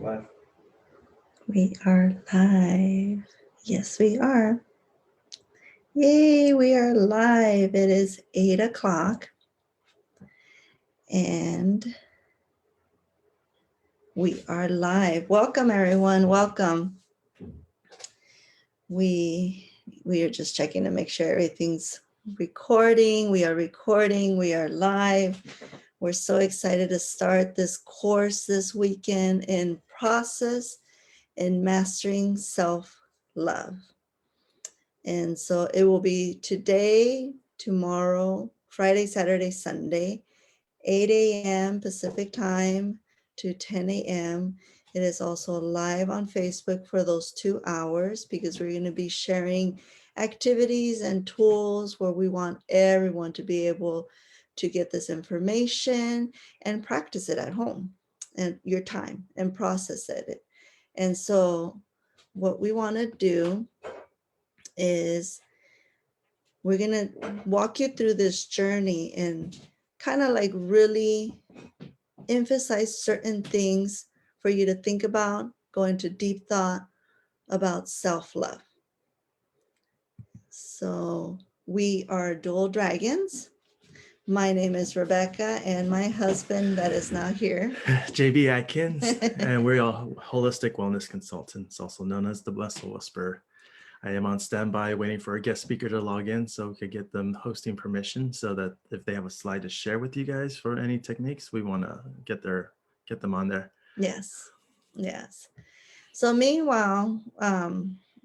Live. We are live. Yes, we are. Yay, we are live. It is 8 o'clock and we are live. Welcome, everyone. Welcome. We are just checking to make sure everything's recording. We are recording. We are live. We're so excited to start this course this weekend in process in mastering self-love. And so it will be today, tomorrow, Friday, Saturday, Sunday, 8 a.m. Pacific time to 10 a.m. It is also live on Facebook for those 2 hours because we're going to be sharing activities and tools where we want everyone to be able to get this information and practice it at home and your time and process it. And so what we want to do is we're going to walk you through this journey and kind of like really emphasize certain things for you to think about, go into deep thought about self-love. So we are Dual Dragons. My name is Rebecca and my husband that is now here. JB Atkins, and we're all holistic wellness consultants, also known as the Blessed Whisperer. I am on standby waiting for a guest speaker to log in so we could get them hosting permission so that if they have a slide to share with you guys for any techniques, we want to get them on there. Yes. So meanwhile,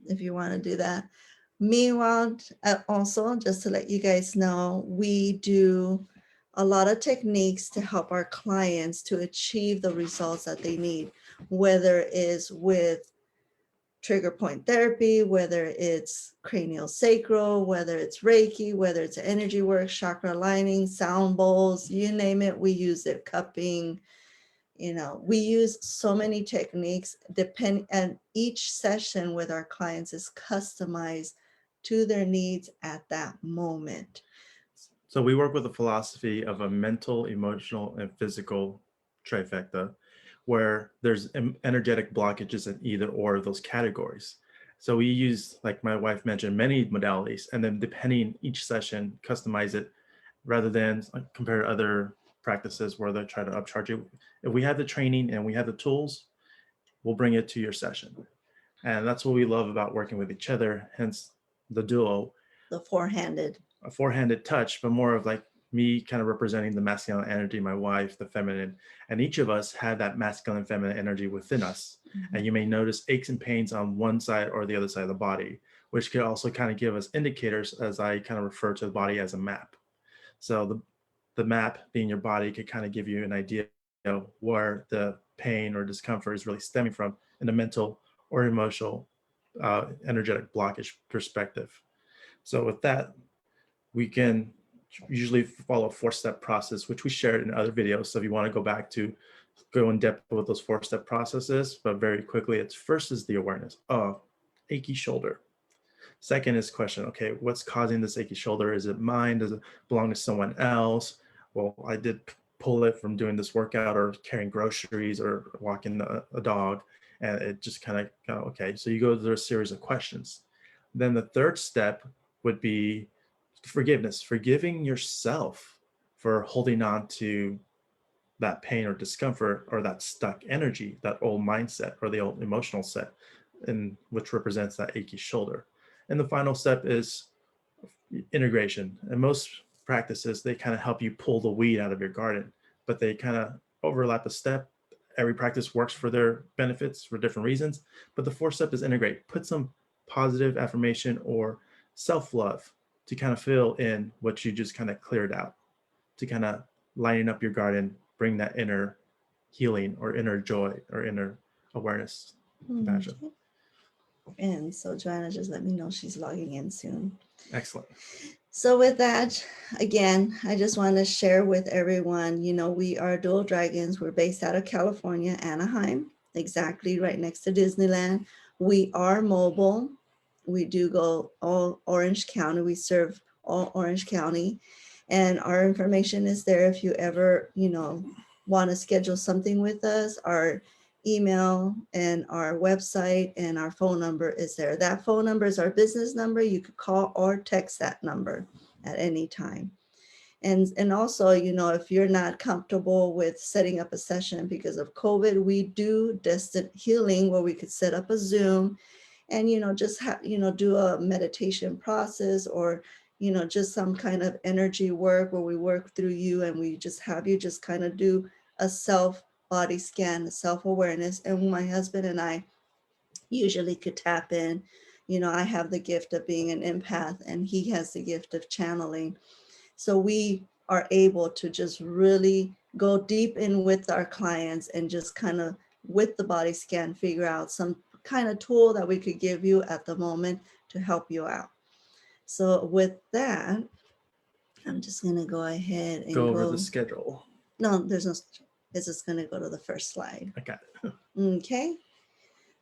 if you want to do that, meanwhile, also just to let you guys know, we do a lot of techniques to help our clients to achieve the results that they need, whether it's with trigger point therapy, whether it's cranial sacral, whether it's Reiki, whether it's energy work, chakra aligning, sound bowls, you name it, we use it, cupping. We use so many techniques and each session with our clients is customized to their needs at that moment. So we work with a philosophy of a mental, emotional, and physical trifecta, where there's energetic blockages in either or of those categories. So we use, like my wife mentioned, many modalities, and then depending each session, customize it rather than compare to other practices where they try to upcharge you. If we have the training and we have the tools, we'll bring it to your session. And that's what we love about working with each other, hence the duo. The four-handed. A four-handed touch, but more of like me kind of representing the masculine energy, my wife, the feminine, and each of us had that masculine and feminine energy within us. Mm-hmm. And you may notice aches and pains on one side or the other side of the body, which could also kind of give us indicators, as I kind of refer to the body as a map. So the map being your body could kind of give you an idea of where the pain or discomfort is really stemming from in a mental or emotional energetic blockage perspective. So with that, we can usually follow a 4-step process, which we shared in other videos. So if you want to go in depth with those 4-step processes, but very quickly, it's first is the awareness of achy shoulder. Second is question, okay, what's causing this achy shoulder? Is it mine? Does it belong to someone else? Well, I did pull it from doing this workout or carrying groceries or walking a dog. And it just kind of, okay. So you go through a series of questions. Then the third step would be forgiveness, forgiving yourself for holding on to that pain or discomfort or that stuck energy, that old mindset or the old emotional set, and which represents that achy shoulder. And the final step is integration. And most practices, they kind of help you pull the weed out of your garden, but they kind of overlap a step. Every practice works for their benefits for different reasons, but the 4th step is integrate. Put some positive affirmation or self-love to kind of fill in what you just kind of cleared out, to kind of lighten up your garden, bring that inner healing or inner joy or inner awareness, compassion. And so Joanna just let me know she's logging in soon. Excellent. So with that, again, I just want to share with everyone, we are Dual Dragons. We're based out of California, Anaheim, exactly right next to Disneyland. We are mobile. We do go all Orange County. We serve all Orange County. And our information is there if you ever, want to schedule something with us. Our email and our website, and our phone number is there. That phone number is our business number. You could call or text that number at any time. And also, if you're not comfortable with setting up a session because of COVID, we do distant healing where we could set up a Zoom and, just do a meditation process, or, just some kind of energy work where we work through you and we just have you just kind of do a self body scan, a self-awareness. And my husband and I usually could tap in. I have the gift of being an empath and he has the gift of channeling. So we are able to just really go deep in with our clients and just kind of with the body scan, figure out some kind of tool that we could give you at the moment to help you out. So with that, I'm just going to go ahead and Go over the schedule. No, there's no, it's just going to go to the first slide. I got it. Okay.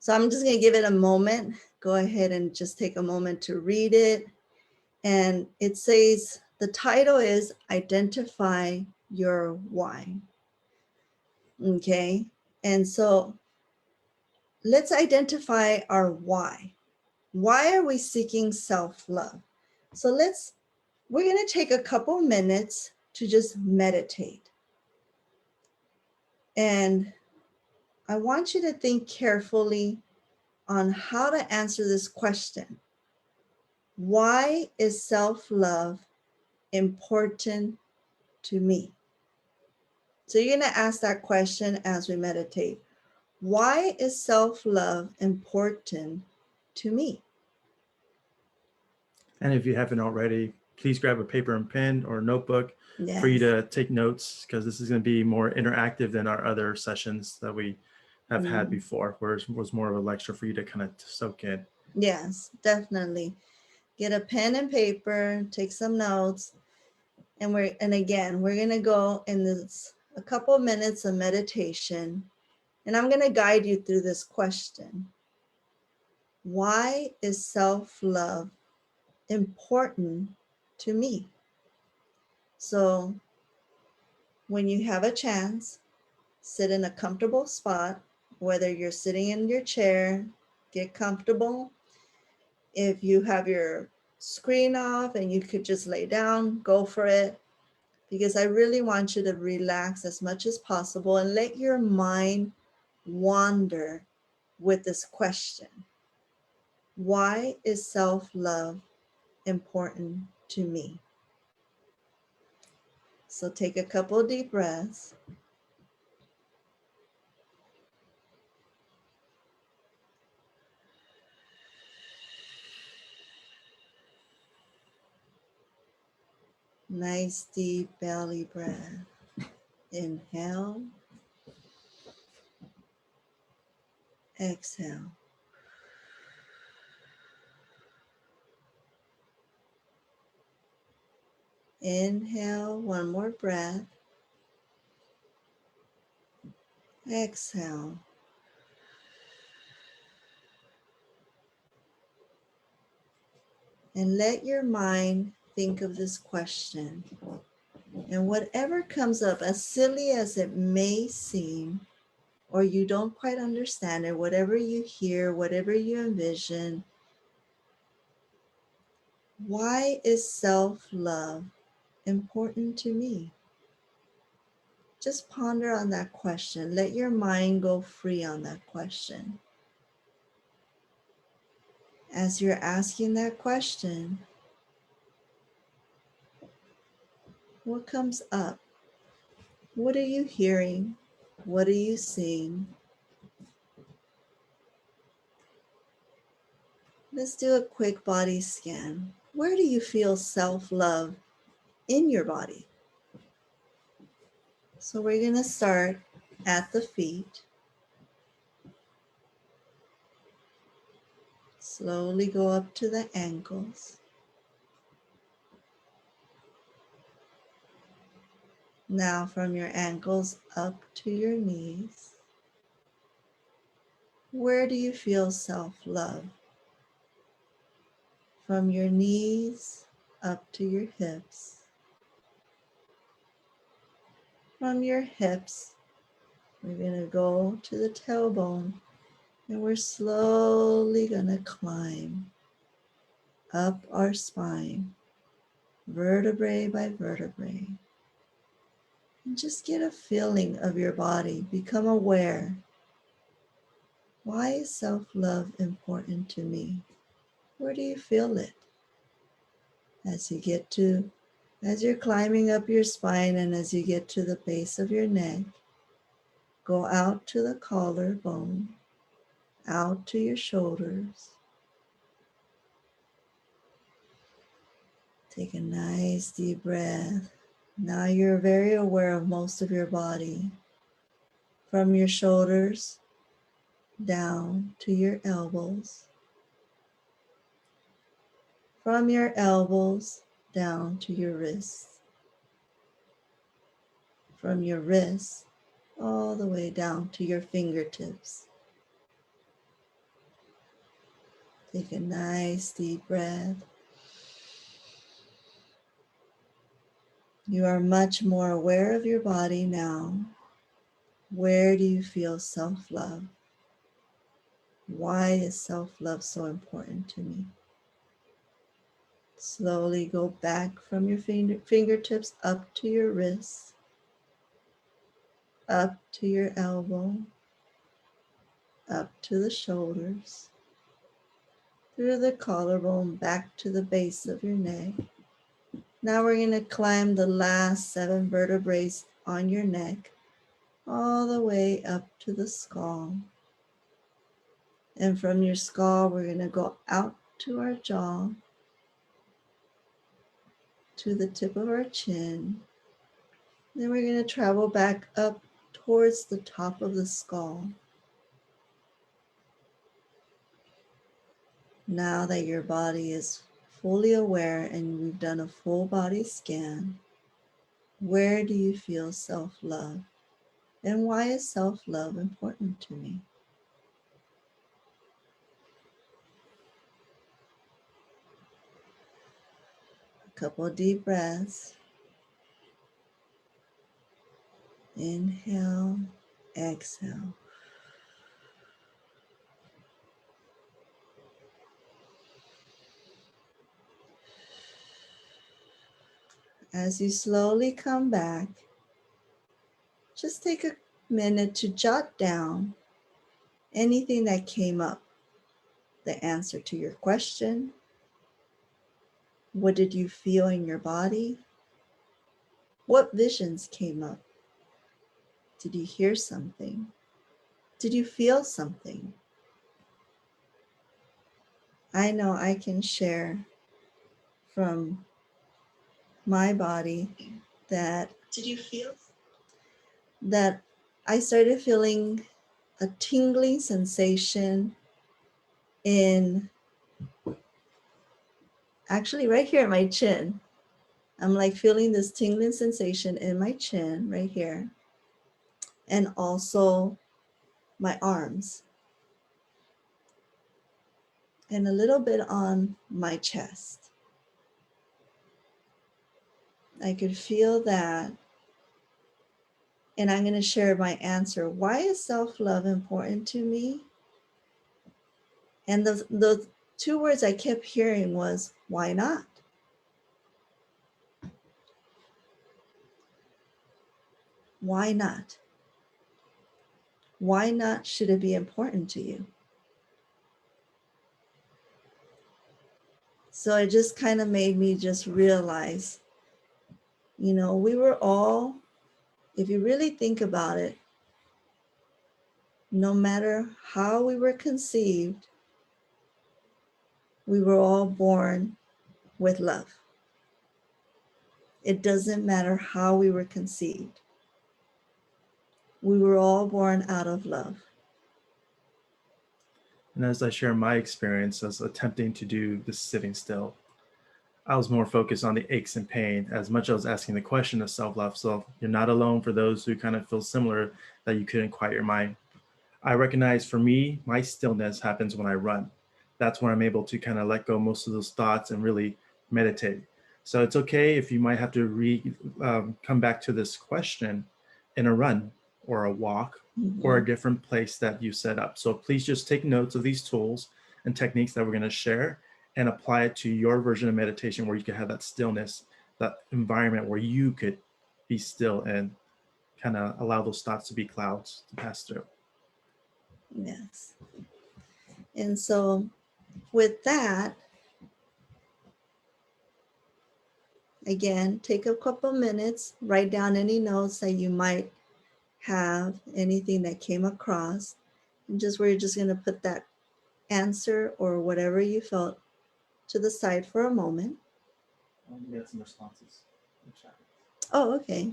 So I'm just going to give it a moment. Go ahead and just take a moment to read it. And it says, the title is Identify Your Why. Okay. And so let's identify our why. Why are we seeking self-love? So we're going to take a couple minutes to just meditate. And I want you to think carefully on how to answer this question. Why is self-love important to me? So you're going to ask that question as we meditate. Why is self-love important to me? And if you haven't already, please grab a paper and pen or a notebook for you to take notes, because this is going to be more interactive than our other sessions that we have had before, where it was more of a lecture for you to kind of soak in. Yes, definitely. Get a pen and paper, take some notes. And again, we're going to go in this a couple of minutes of meditation. And I'm going to guide you through this question. Why is self-love important to me? So when you have a chance, sit in a comfortable spot, whether you're sitting in your chair, get comfortable. If you have your screen off and you could just lay down, go for it. Because I really want you to relax as much as possible and let your mind wander with this question. Why is self-love important to me? So take a couple of deep breaths. Nice deep belly breath. Inhale. Exhale. Inhale, one more breath. Exhale. And let your mind think of this question. And whatever comes up, as silly as it may seem, or you don't quite understand it, whatever you hear, whatever you envision, why is self-love important to me? Just ponder on that question. Let your mind go free on that question. As you're asking that question, what comes up? What are you hearing? What are you seeing? Let's do a quick body scan. Where do you feel self-love in your body? So we're going to start at the feet. Slowly go up to the ankles. Now from your ankles up to your knees. Where do you feel self-love? From your knees up to your hips. From your hips We're going to go to the tailbone and we're slowly going to climb up our spine, vertebrae by vertebrae. And just get a feeling of your body. Become aware. Why is self-love important to me? Where do you feel it? As you're climbing up your spine and as you get to the base of your neck, go out to the collarbone, out to your shoulders. Take a nice deep breath. Now you're very aware of most of your body, from your shoulders down to your elbows, from your elbows down to your wrists, from your wrists all the way down to your fingertips. Take a nice deep breath. You are much more aware of your body now. Where do you feel self-love? Why is self-love so important to me? Slowly go back from your fingertips up to your wrists, up to your elbow, up to the shoulders, through the collarbone, back to the base of your neck. Now we're going to climb the last 7 vertebrae on your neck, all the way up to the skull. And from your skull, we're going to go out to our jaw, to the tip of our chin. Then we're going to travel back up towards the top of the skull. Now that your body is fully aware and we've done a full body scan, where do you feel self-love? And why is self-love important to me? A couple of deep breaths. Inhale, exhale. As you slowly come back, just take a minute to jot down anything that came up. The answer to your question. What did you feel in your body? What visions came up? Did you hear something? Did you feel something? I know I can share from my body that that I started feeling a tingling sensation in, actually right here at my chin. I'm like feeling this tingling sensation in my chin right here, and also my arms, and a little bit on my chest. I could feel that. And I'm going to share my answer. Why is self-love important to me? And the 2 words I kept hearing was, why not? Why not? Why not should it be important to you? So it just kind of made me just realize, we were all, if you really think about it, no matter how we were conceived, we were all born with love. It doesn't matter how we were conceived. We were all born out of love. And as I share my experience as attempting to do the sitting still, I was more focused on the aches and pain as much as I was asking the question of self-love. So you're not alone for those who kind of feel similar, that you couldn't quiet your mind. I recognize for me, my stillness happens when I run. That's when I'm able to kind of let go most of those thoughts and really meditate. So it's okay if you might have to come back to this question in a run or a walk or a Mhm. different place that you set up. So please just take notes of these tools and techniques that we're going to share and apply it to your version of meditation where you can have that stillness, that environment where you could be still and kind of allow those thoughts to be clouds to pass through. Yes. And so with that, again, take a couple minutes, write down any notes that you might have, anything that came across, and just we're just going to put that answer or whatever you felt to the side for a moment. We had some responses in chat. Oh, okay.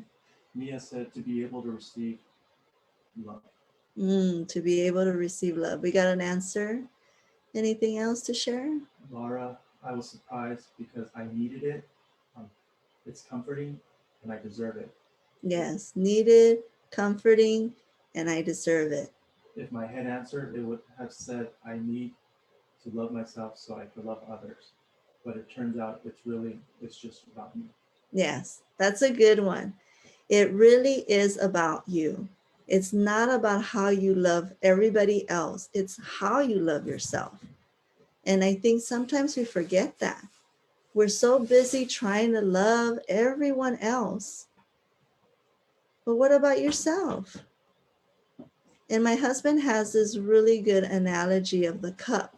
Mia said to be able to receive love. To be able to receive love. We got an answer. Anything else to share? Laura, I was surprised because I needed it. It's comforting and I deserve it. Yes, needed, comforting, and I deserve it. If my head answered, it would have said, I need to love myself so I could love others. But it turns out it's just about me. Yes, that's a good one. It really is about you. It's not about how you love everybody else, it's how you love yourself. And I think sometimes we forget that. We're so busy trying to love everyone else. But what about yourself? And my husband has this really good analogy of the cup.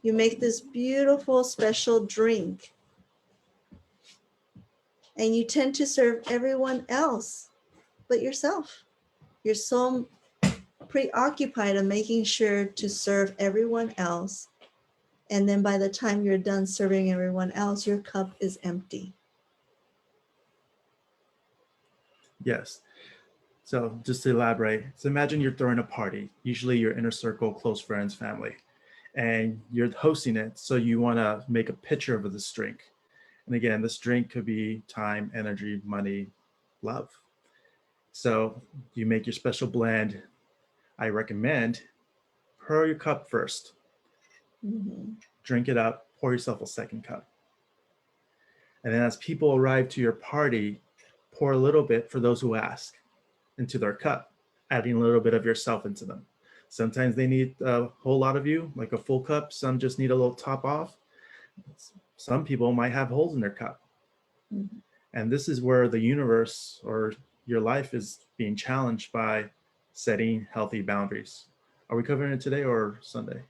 You make this beautiful special drink and you tend to serve everyone else but yourself. You're so preoccupied in making sure to serve everyone else. And then by the time you're done serving everyone else, your cup is empty. Yes. So just to elaborate, so imagine you're throwing a party, usually your inner circle, close friends, family, and you're hosting it. So you want to make a picture of this drink. And again, this drink could be time, energy, money, love. So you make your special blend. I recommend pour your cup first, Mhm. drink it up, pour yourself a second cup. And then as people arrive to your party, pour a little bit for those who ask into their cup, adding a little bit of yourself into them. Sometimes they need a whole lot of you, like a full cup. Some just need a little top off. Some people might have holes in their cup. Mhm. And this is where the universe or your life is being challenged by setting healthy boundaries. Are we covering it today or Sunday?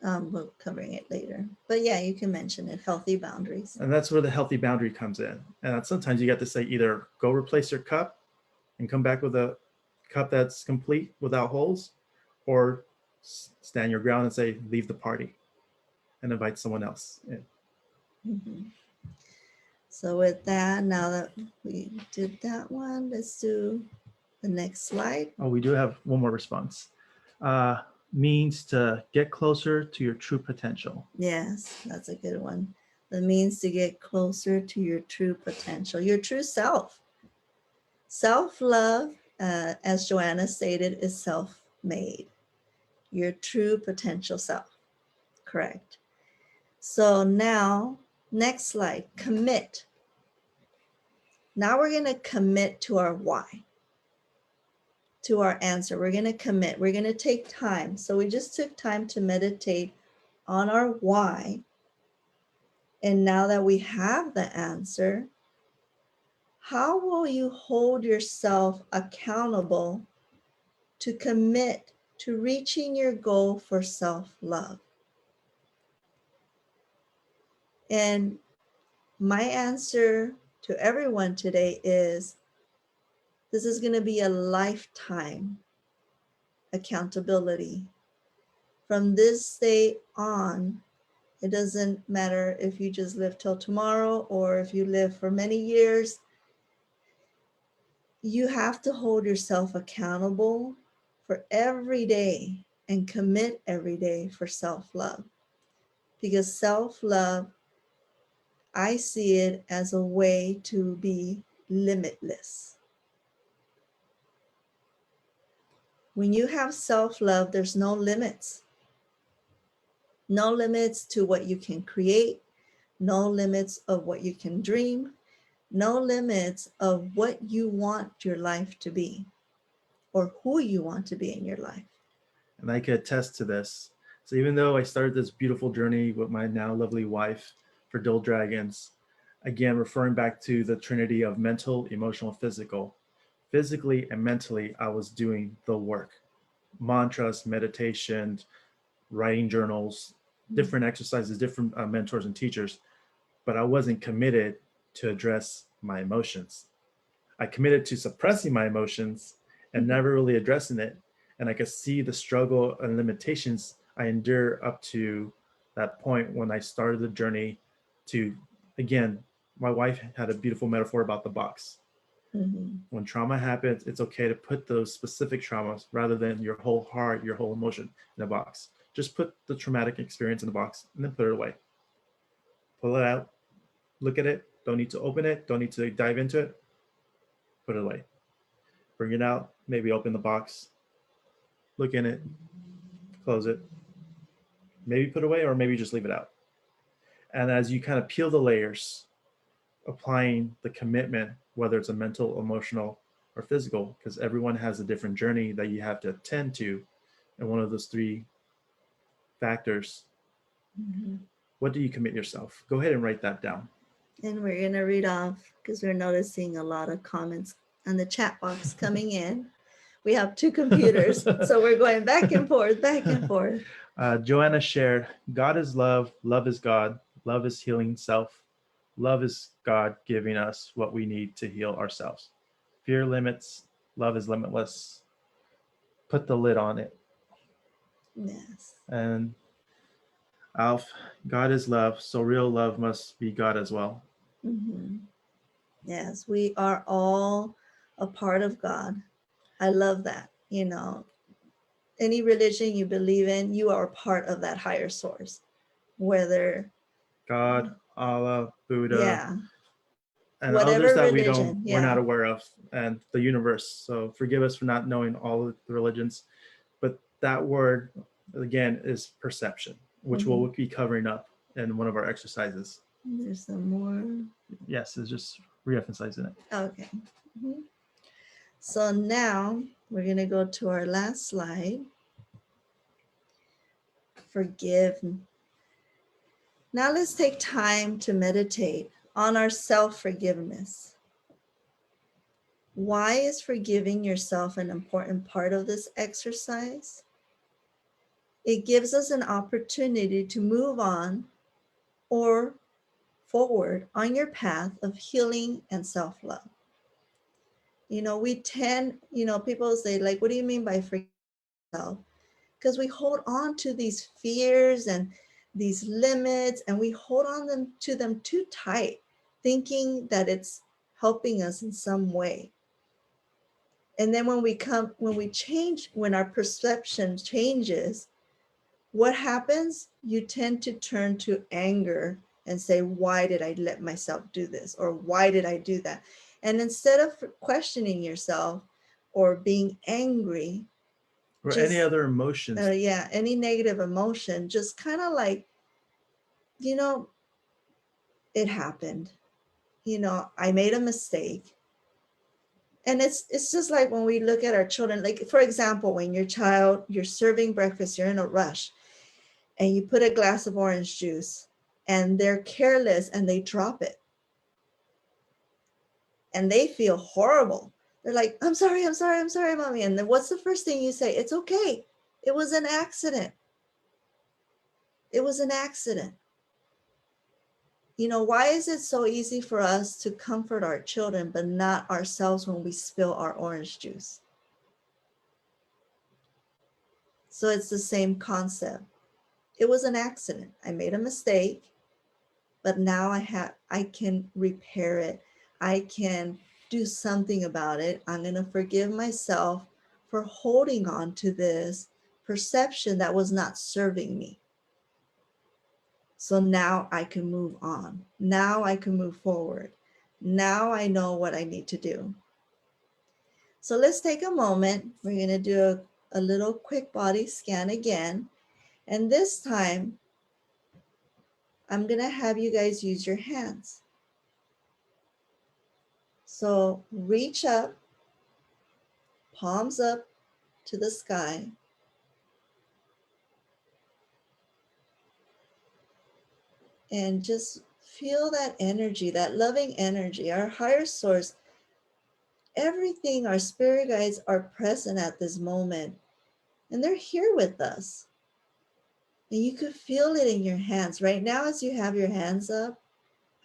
We're covering it later. But yeah, you can mention it, healthy boundaries. And that's where the healthy boundary comes in. And sometimes you got to say either go replace your cup and come back with a cup that's complete without holes, or stand your ground and say leave the party and invite someone else in. Mhm. So with that, now that we did that one, let's do the next slide. Oh, we do have one more response. Means to get closer to your true potential. Yes, that's a good one. The means to get closer to your true potential, your true self. Self-love, as Joanna stated, is self-made. Your true potential self. Correct. So now, next slide, commit. Now we're going to commit to our why, to our answer. We're going to commit. We're going to take time. So we just took time to meditate on our why. And now that we have the answer, how will you hold yourself accountable to commit to reaching your goal for self-love? And my answer to everyone today is this is going to be a lifetime accountability. From this day on, it doesn't matter if you just live till tomorrow or if you live for many years. You have to hold yourself accountable for every day and commit every day for self-love. Because self-love, I see it as a way to be limitless. When you have self-love, there's no limits. No limits to what you can create, no limits of what you can dream, no limits of what you want your life to be. or who you want to be in your life. And I can attest to this. So even though I started this beautiful journey with my now lovely wife for Dull Dragons, again, referring back to the trinity of mental, emotional, physical, physically and mentally, I was doing the work, mantras, meditation, writing journals, different exercises, different mentors and teachers, but I wasn't committed to address my emotions. I committed to suppressing my emotions and never really addressing it. And I could see the struggle and limitations I endure up to that point when I started the journey to, again, my wife had a beautiful metaphor about the box. Mm-hmm. When trauma happens, it's okay to put those specific traumas rather than your whole heart, your whole emotion in a box. Just put the traumatic experience in the box and then put it away. Pull it out, look at it. Don't need to open it. Don't need to dive into it. Put it away. Bring it out. Maybe open the box. Look in it. Close it. Maybe put it away or maybe just leave it out. And as you kind of peel the layers, applying the commitment, whether it's a mental, emotional, or physical, because everyone has a different journey that you have to attend to. And one of those three factors, Mm-hmm. what do you commit yourself? Go ahead and write that down. And we're going to read off because we're noticing a lot of comments on the chat box coming in. We have two computers, so we're going back and forth, back and forth. Joanna shared, God is love, love is God, love is healing self, love is God giving us what we need to heal ourselves. Fear limits, love is limitless. Put the lid on it. Yes. And Alf, God is love, so real love must be God as well. Mm-hmm. Yes, we are all a part of God. I love that. You know, any religion you believe in, you are a part of that higher source. Whether, God, Allah, Buddha, yeah, and others whatever that religion, we're not yeah. aware of, and the universe. So forgive us for not knowing all of the religions. But that word, again, is perception, which Mm-hmm. we'll be covering up in one of our exercises. There's some more. Yes, it's just re-emphasizing it. Okay. Mm-hmm. So now we're going to go to our last slide. Forgive. Now let's take time to meditate on our self-forgiveness. Why is forgiving yourself an important part of this exercise? It gives us an opportunity to move on or forward on your path of healing and self-love. You know, we tend, people say, like, what do you mean by forgiving yourself? Because we hold on to these fears and these limits, and we hold on to them too tight, thinking that it's helping us in some way. And then when our perception changes, what happens? You tend to turn to anger and say, why did I let myself do this? Or why did I do that? And instead of questioning yourself or being angry, Or any other emotions. any negative emotion, just kind of like, it happened. I made a mistake. And it's just like when we look at our children, like, for example, when you're serving breakfast, you're in a rush, and you put a glass of orange juice, and they're careless and they drop it. And they feel horrible. They're like, I'm sorry, mommy. And then what's the first thing you say? It's okay. It was an accident. It was an accident. Why is it so easy for us to comfort our children, but not ourselves when we spill our orange juice? So it's the same concept. It was an accident. I made a mistake, but now I can repair it. I can do something about it. I'm going to forgive myself for holding on to this perception that was not serving me. So now I can move on. Now I can move forward. Now I know what I need to do. So let's take a moment. We're going to do a little quick body scan again. And this time, I'm going to have you guys use your hands. So reach up, palms up to the sky. And just feel that energy, that loving energy, our higher source. Everything, our spirit guides are present at this moment, and they're here with us. And you could feel it in your hands. Right now, as you have your hands up,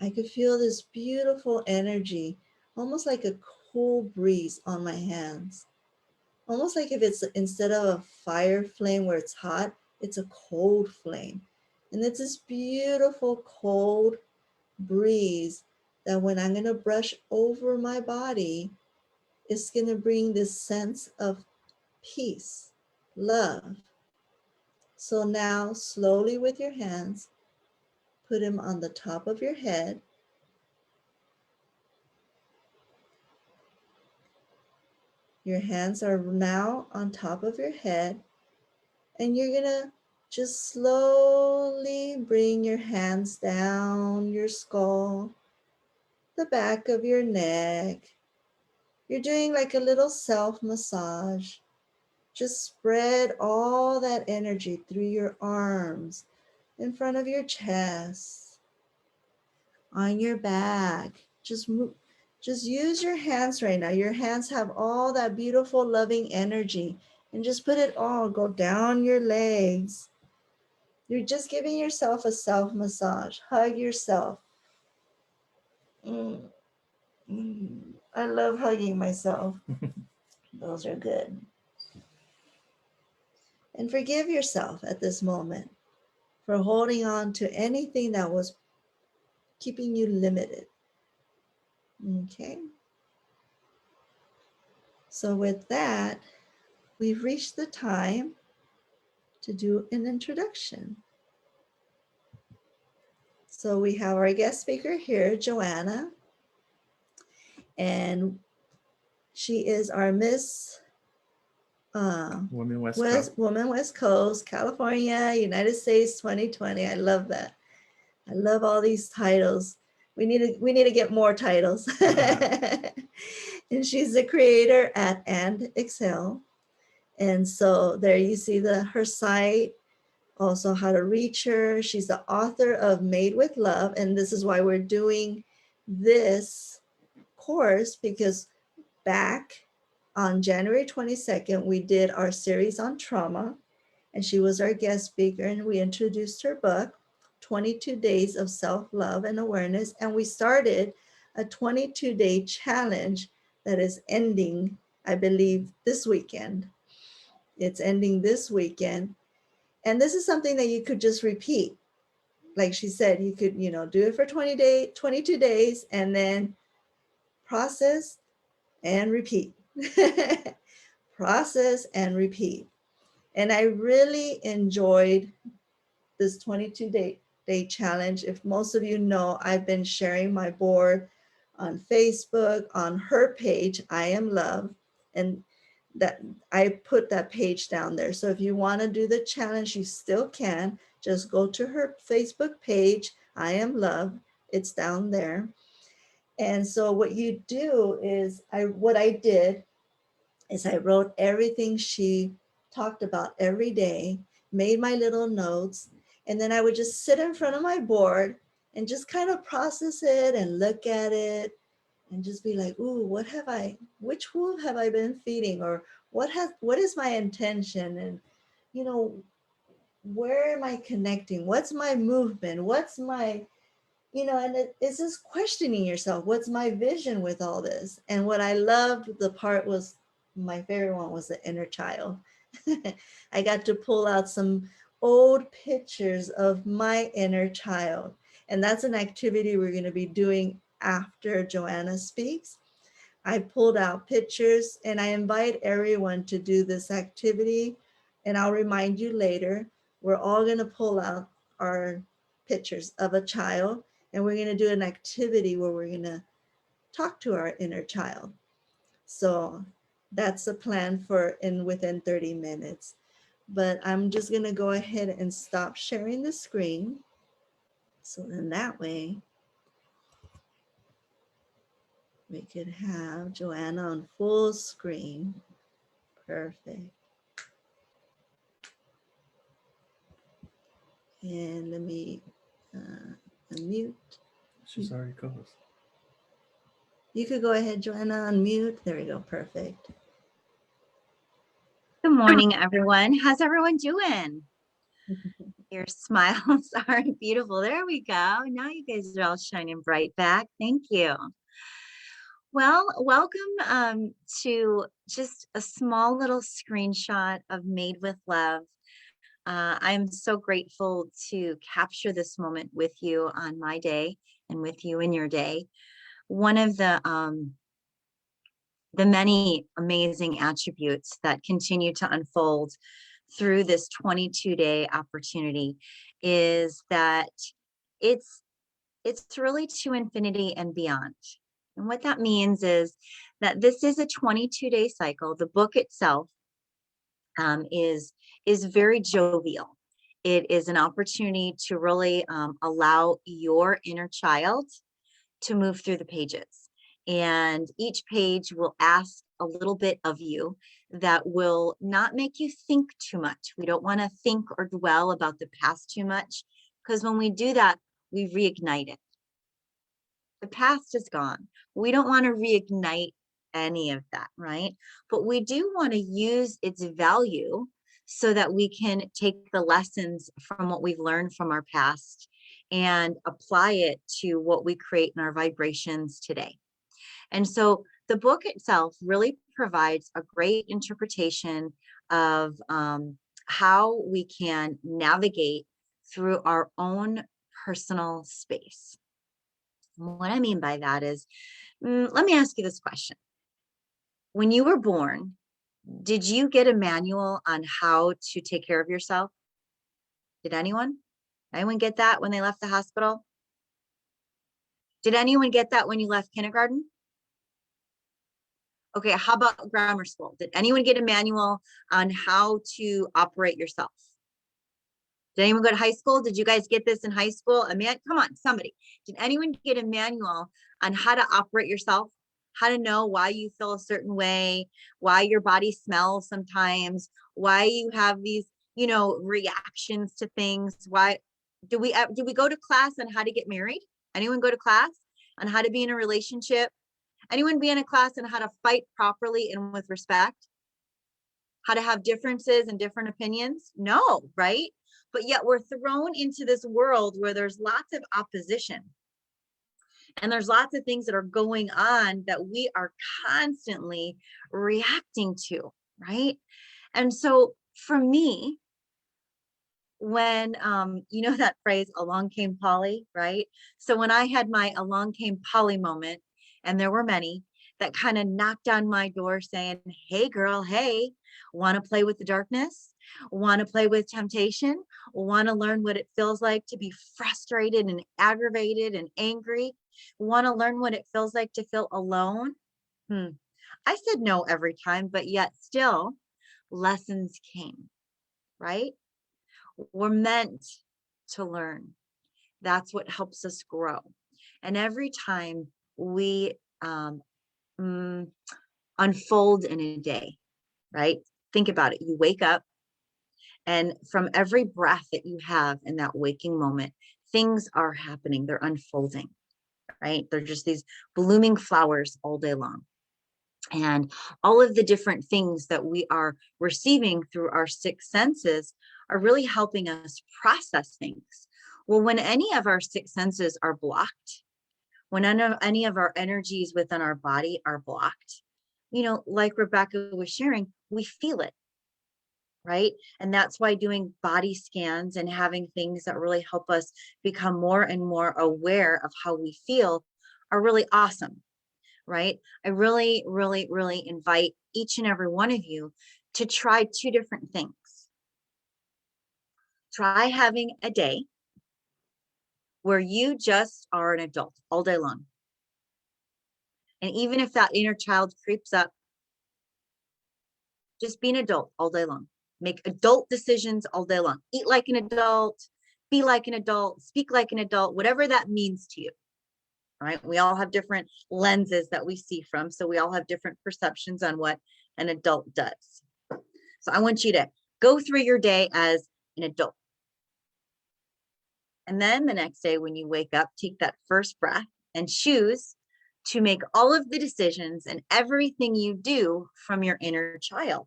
I could feel this beautiful energy, almost like a cool breeze on my hands. Almost like if it's instead of a fire flame where it's hot, it's a cold flame. And it's this beautiful cold breeze that when I'm going to brush over my body, it's going to bring this sense of peace, love. So now, slowly with your hands, put them on the top of your head. Your hands are now on top of your head, and you're going to just slowly bring your hands down your skull, the back of your neck. You're doing like a little self massage. Just spread all that energy through your arms, in front of your chest, on your back. Just move, just use your hands right now. Your hands have all that beautiful, loving energy, and just put it all, go down your legs. You're just giving yourself a self massage. Hug yourself. Mm, I love hugging myself. Those are good. And forgive yourself at this moment for holding on to anything that was keeping you limited. Okay. So with that, we've reached the time to do an introduction. So we have our guest speaker here, Joanna, and she is our Miss Women West Coast. Woman West Coast, California, United States 2020. I love that. I love all these titles. We need to get more titles. And she's the creator at And Excel. And so there you see her site, also how to reach her. She's the author of Made with Love. And this is why we're doing this course, because back on January 22nd, we did our series on trauma, and she was our guest speaker, and we introduced her book, 22 Days of Self-Love and Awareness. And we started a 22-day challenge that is ending, I believe, this weekend. It's ending this weekend. And this is something that you could just repeat. Like she said, you could, do it for 22 days, and then process and repeat. Process and repeat. And I really enjoyed this 22-day challenge. If most of you know, I've been sharing my board on Facebook, on her page, I Am Love, and that I put that page down there. So if you want to do the challenge, you still can. Just go to her Facebook page, I Am Love. It's down there. And so what you do is, what I did is I wrote everything she talked about every day, made my little notes, and then I would just sit in front of my board and just kind of process it and look at it and just be like, ooh, which wolf have I been feeding? Or what is my intention? And, where am I connecting? What's my movement? What's my, and it's just questioning yourself. What's my vision with all this? And what I loved, my favorite one was the inner child. I got to pull out some old pictures of my inner child. And that's an activity we're going to be doing after Joanna speaks. I pulled out pictures, and I invite everyone to do this activity. And I'll remind you later, we're all going to pull out our pictures of a child, and we're going to do an activity where we're going to talk to our inner child. So that's the plan for within 30 minutes. But I'm just going to go ahead and stop sharing the screen. So then that way we could have Joanna on full screen. Perfect. And let me unmute. She's already co-host. You could go ahead, Joanna, unmute. There we go. Perfect. Good morning, everyone. How's everyone doing? Your smiles are beautiful. There we go. Now you guys are all shining bright back. Thank you. Well, welcome to just a small little screenshot of Made with Love. I'm so grateful to capture this moment with you on my day and with you in your day. One of the many amazing attributes that continue to unfold through this 22-day opportunity is that it's really to infinity and beyond. And what that means is that this is a 22-day cycle. The book itself is very jovial. It is an opportunity to really allow your inner child to move through the pages. And each page will ask a little bit of you that will not make you think too much. We don't want to think or dwell about the past too much, because when we do that, we reignite it. The past is gone. We don't want to reignite any of that, right? But we do want to use its value so that we can take the lessons from what we've learned from our past and apply it to what we create in our vibrations today. And so the book itself really provides a great interpretation of how we can navigate through our own personal space. What I mean by that is, let me ask you this question. When you were born, did you get a manual on how to take care of yourself? Did anyone? Anyone get that when they left the hospital? Did anyone get that when you left kindergarten? Okay, how about grammar school? Did anyone get a manual on how to operate yourself? Did anyone go to high school? Did you guys get this in high school? Come on, somebody. Did anyone get a manual on how to operate yourself? How to know why you feel a certain way, why your body smells sometimes, why you have these, reactions to things? Why do we go to class on how to get married? Anyone go to class on how to be in a relationship? Anyone be in a class on how to fight properly and with respect? How to have differences and different opinions? No, right? But yet we're thrown into this world where there's lots of opposition. And there's lots of things that are going on that we are constantly reacting to, right? And so for me, when, that phrase, along came Polly, right? So when I had my along came Polly moment, and there were many that kind of knocked on my door saying, hey girl, hey, want to play with the darkness? Want to play with temptation? Want to learn what it feels like to be frustrated and aggravated and angry? Want to learn what it feels like to feel alone? I said no every time, but yet still lessons came, right? We're meant to learn. That's what helps us grow. And every time we unfold in a day, right? Think about it. You wake up, and from every breath that you have in that waking moment, things are happening. They're unfolding, right? They're just these blooming flowers all day long. And all of the different things that we are receiving through our six senses are really helping us process things. Well, when any of our six senses are blocked, when any of our energies within our body are blocked, like Rebecca was sharing, we feel it, right? And that's why doing body scans and having things that really help us become more and more aware of how we feel are really awesome, right? I really, really, really invite each and every one of you to try two different things. Try having a day where you just are an adult all day long. And even if that inner child creeps up, just be an adult all day long. Make adult decisions all day long. Eat like an adult, be like an adult, speak like an adult, whatever that means to you. Right? We all have different lenses that we see from. So we all have different perceptions on what an adult does. So I want you to go through your day as an adult. And then the next day when you wake up, take that first breath and choose to make all of the decisions and everything you do from your inner child.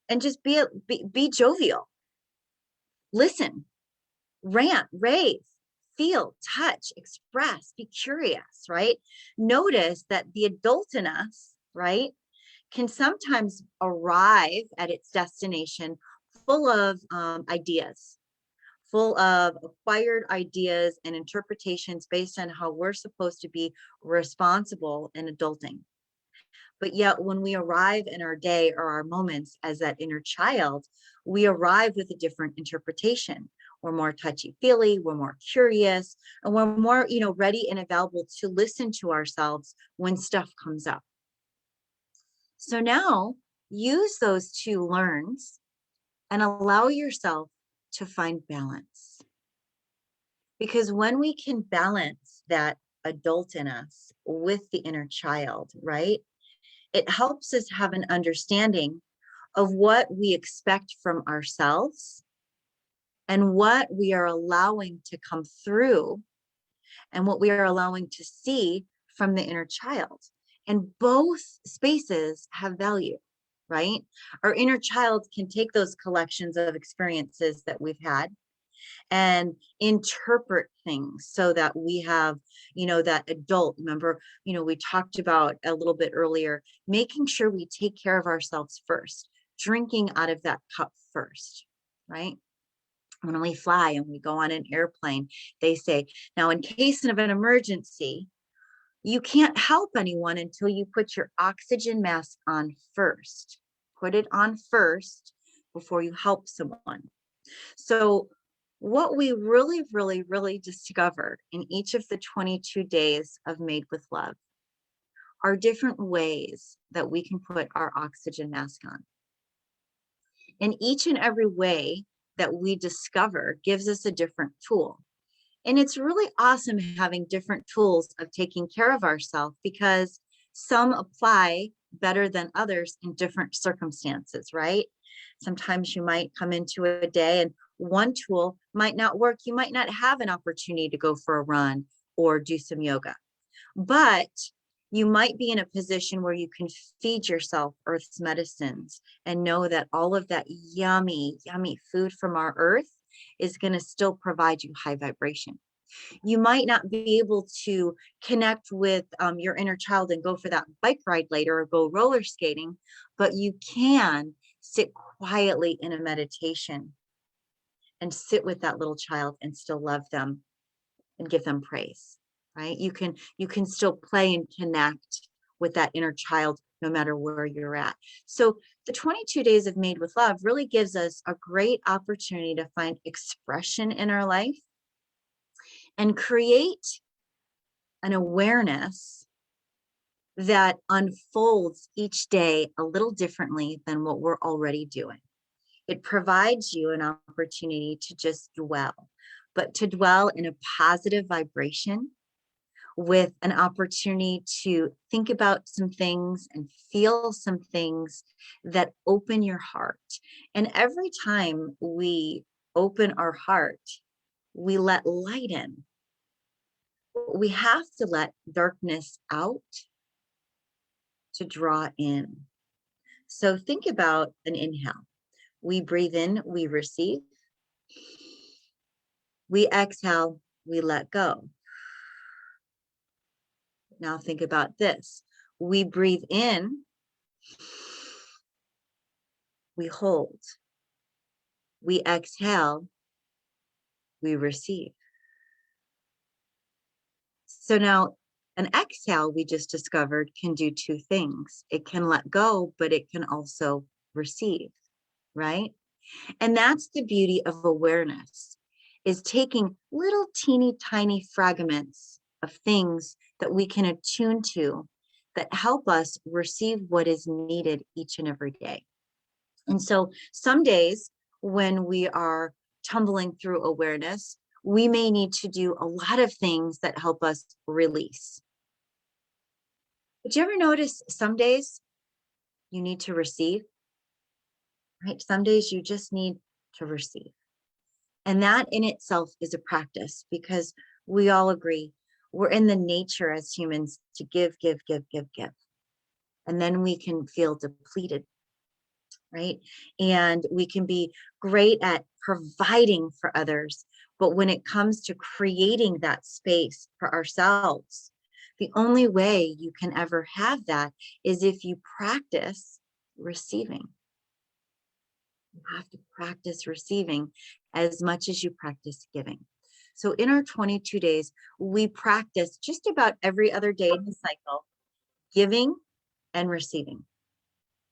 And just be jovial. Listen, rant, rave, feel, touch, express, be curious, right? Notice that the adult in us, right, can sometimes arrive at its destination full of ideas, full of acquired ideas and interpretations based on how we're supposed to be responsible in adulting. But yet, when we arrive in our day or our moments as that inner child, we arrive with a different interpretation. We're more touchy-feely, we're more curious, and we're more, ready and available to listen to ourselves when stuff comes up. So now use those two learns and allow yourself to find balance. Because when we can balance that adult in us with the inner child, right? It helps us have an understanding of what we expect from ourselves and what we are allowing to come through and what we are allowing to see from the inner child. And both spaces have value, right? Our inner child can take those collections of experiences that we've had and interpret things so that we have, that adult. Remember, we talked about a little bit earlier, making sure we take care of ourselves first, drinking out of that cup first, right? When we fly and we go on an airplane, they say, now in case of an emergency, you can't help anyone until you put your oxygen mask on first. Put it on first before you help someone. So what we really, really, really discovered in each of the 22 days of Made with Love are different ways that we can put our oxygen mask on. And each and every way that we discover gives us a different tool. And it's really awesome having different tools of taking care of ourselves because some apply better than others in different circumstances, right? Sometimes you might come into a day and one tool might not work. You might not have an opportunity to go for a run or do some yoga, but you might be in a position where you can feed yourself Earth's medicines and know that all of that yummy, yummy food from our Earth is going to still provide you high vibration. You might not be able to connect with your inner child and go for that bike ride later or go roller skating, but you can sit quietly in a meditation and sit with that little child and still love them and give them praise, right? You can still play and connect with that inner child no matter where you're at. So the 22 days of Made with Love really gives us a great opportunity to find expression in our life and create an awareness that unfolds each day a little differently than what we're already doing. It provides you an opportunity to just dwell, but to dwell in a positive vibration with an opportunity to think about some things and feel some things that open your heart. And every time we open our heart, we let light in. We have to let darkness out to draw in. So think about an inhale. We breathe in, we receive. We exhale, we let go. Now think about this. We breathe in, we hold. We exhale, we receive. So now an exhale we just discovered can do two things. It can let go, but it can also receive, right? And that's the beauty of awareness, is taking little teeny tiny fragments of things that we can attune to that help us receive what is needed each and every day. And so some days when we are tumbling through awareness, we may need to do a lot of things that help us release. But you ever notice some days you need to receive, right? Some days you just need to receive. And that in itself is a practice, because we all agree we're in the nature as humans to give, give, give, give, give. And then we can feel depleted, right? And we can be great at providing for others. But when it comes to creating that space for ourselves, the only way you can ever have that is if you practice receiving. You have to practice receiving as much as you practice giving. So in our 22 days, we practice just about every other day in the cycle, giving and receiving,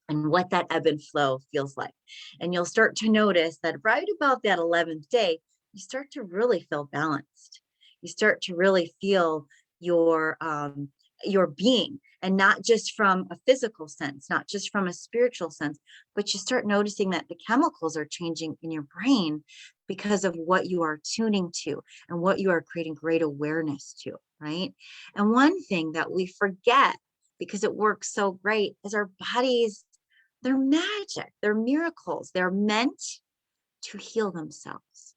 and what that ebb and flow feels like. And you'll start to notice that right about that 11th day, you start to really feel balanced. You start to really feel your being, and not just from a physical sense, not just from a spiritual sense, but you start noticing that the chemicals are changing in your brain because of what you are tuning to and what you are creating great awareness to, right? And one thing that we forget, because it works so great, is our bodies, they're magic, they're miracles, they're meant to heal themselves.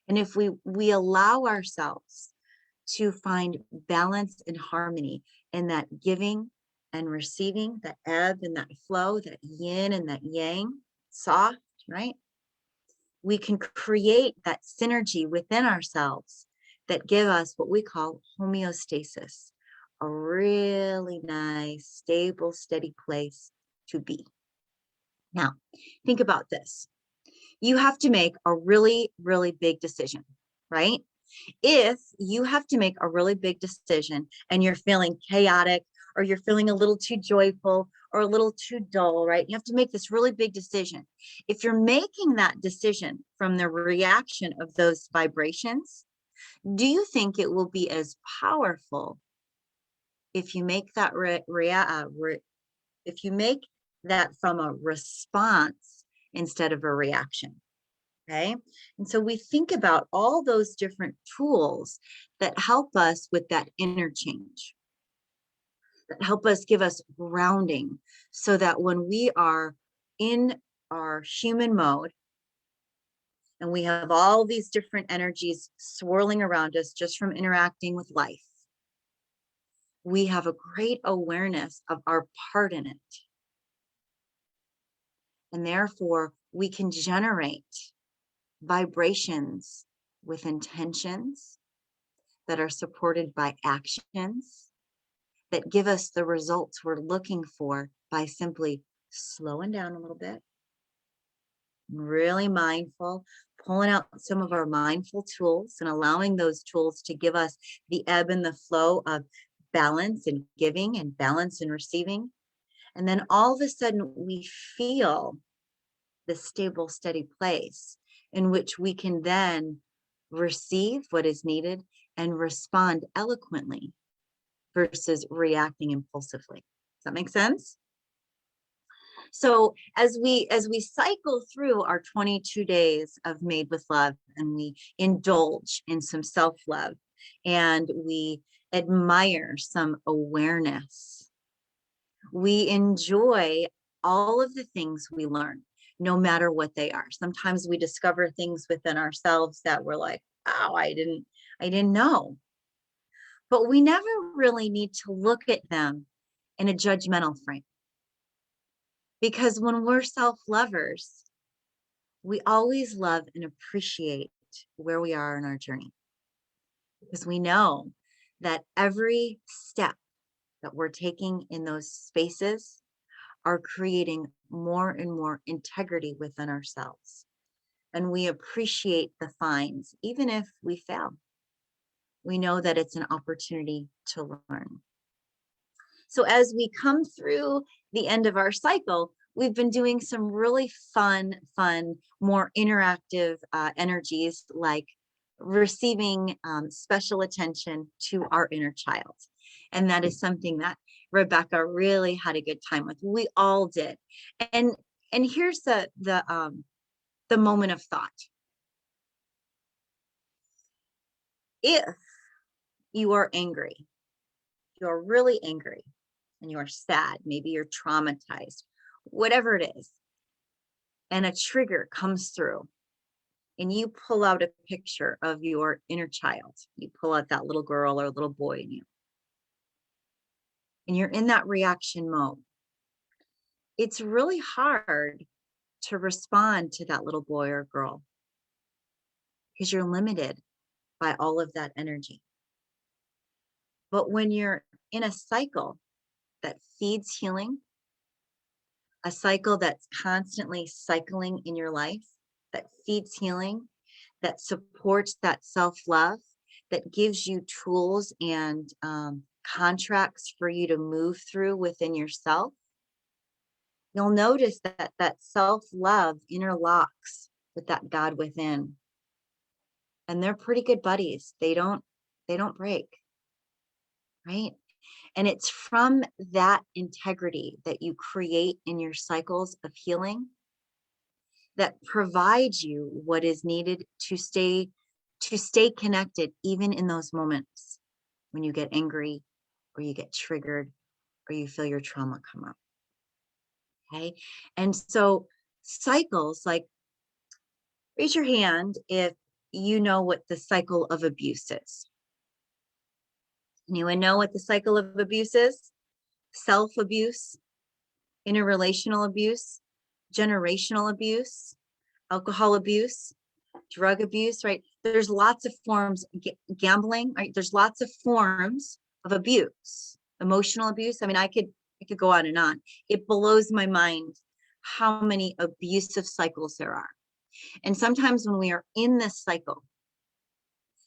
And if we allow ourselves to find balance and harmony in that giving and receiving, that ebb and that flow, that yin and that yang, soft, right? We can create that synergy within ourselves that give us what we call homeostasis, a really nice, stable, steady place to be. Now, think about this. You have to make a really, really big decision, right? If you have to make a really big decision and you're feeling chaotic, or you're feeling a little too joyful or a little too dull, right? You have to make this really big decision. If you're making that decision from the reaction of those vibrations, do you think it will be as powerful if you make that if you make that from a response instead of a reaction? Okay. And so we think about all those different tools that help us with that interchange, that help us give us grounding, so that when we are in our human mode and we have all these different energies swirling around us just from interacting with life, we have a great awareness of our part in it. And therefore, we can generate vibrations with intentions that are supported by actions that give us the results we're looking for by simply slowing down a little bit, really mindful, pulling out some of our mindful tools and allowing those tools to give us the ebb and the flow of balance and giving and balance and receiving. And then all of a sudden we feel the stable, steady place in which we can then receive what is needed and respond eloquently versus reacting impulsively. Does that make sense? So as we cycle through our 22 days of Made with Love, and we indulge in some self-love, and we admire some awareness, we enjoy all of the things we learn, no matter what they are. Sometimes we discover things within ourselves that we're like, oh, I didn't know. But we never really need to look at them in a judgmental frame. Because when we're self-lovers, we always love and appreciate where we are in our journey. Because we know that every step that we're taking in those spaces are creating more and more integrity within ourselves. And we appreciate the finds, even if we fail. We know that it's an opportunity to learn. So as we come through the end of our cycle, we've been doing some really fun, more interactive energies, like receiving special attention to our inner child. And that is something that Rebecca really had a good time with. We all did. And here's the moment of thought. If you are angry, you're really angry, and you're sad, maybe you're traumatized, whatever it is, and a trigger comes through, and you pull out a picture of your inner child, you pull out that little girl or little boy in you, and you're in that reaction mode, it's really hard to respond to that little boy or girl because you're limited by all of that energy. But when you're in a cycle that feeds healing, a cycle that's constantly cycling in your life, that feeds healing, that supports that self-love, that gives you tools and contracts for you to move through within yourself, you'll notice that that self-love interlocks with that God within. And they're pretty good buddies. They don't break, right? And it's from that integrity that you create in your cycles of healing that provides you what is needed to stay connected, even in those moments when you get angry or you get triggered or you feel your trauma come up. Okay. And so cycles, like, raise your hand if you know what the cycle of abuse is. Anyone know what the cycle of abuse is? Self-abuse, interrelational abuse, generational abuse, alcohol abuse, drug abuse, right? There's lots of forms, gambling, right? There's lots of forms of abuse, emotional abuse. I mean, I could go on and on. It blows my mind how many abusive cycles there are. And sometimes when we are in this cycle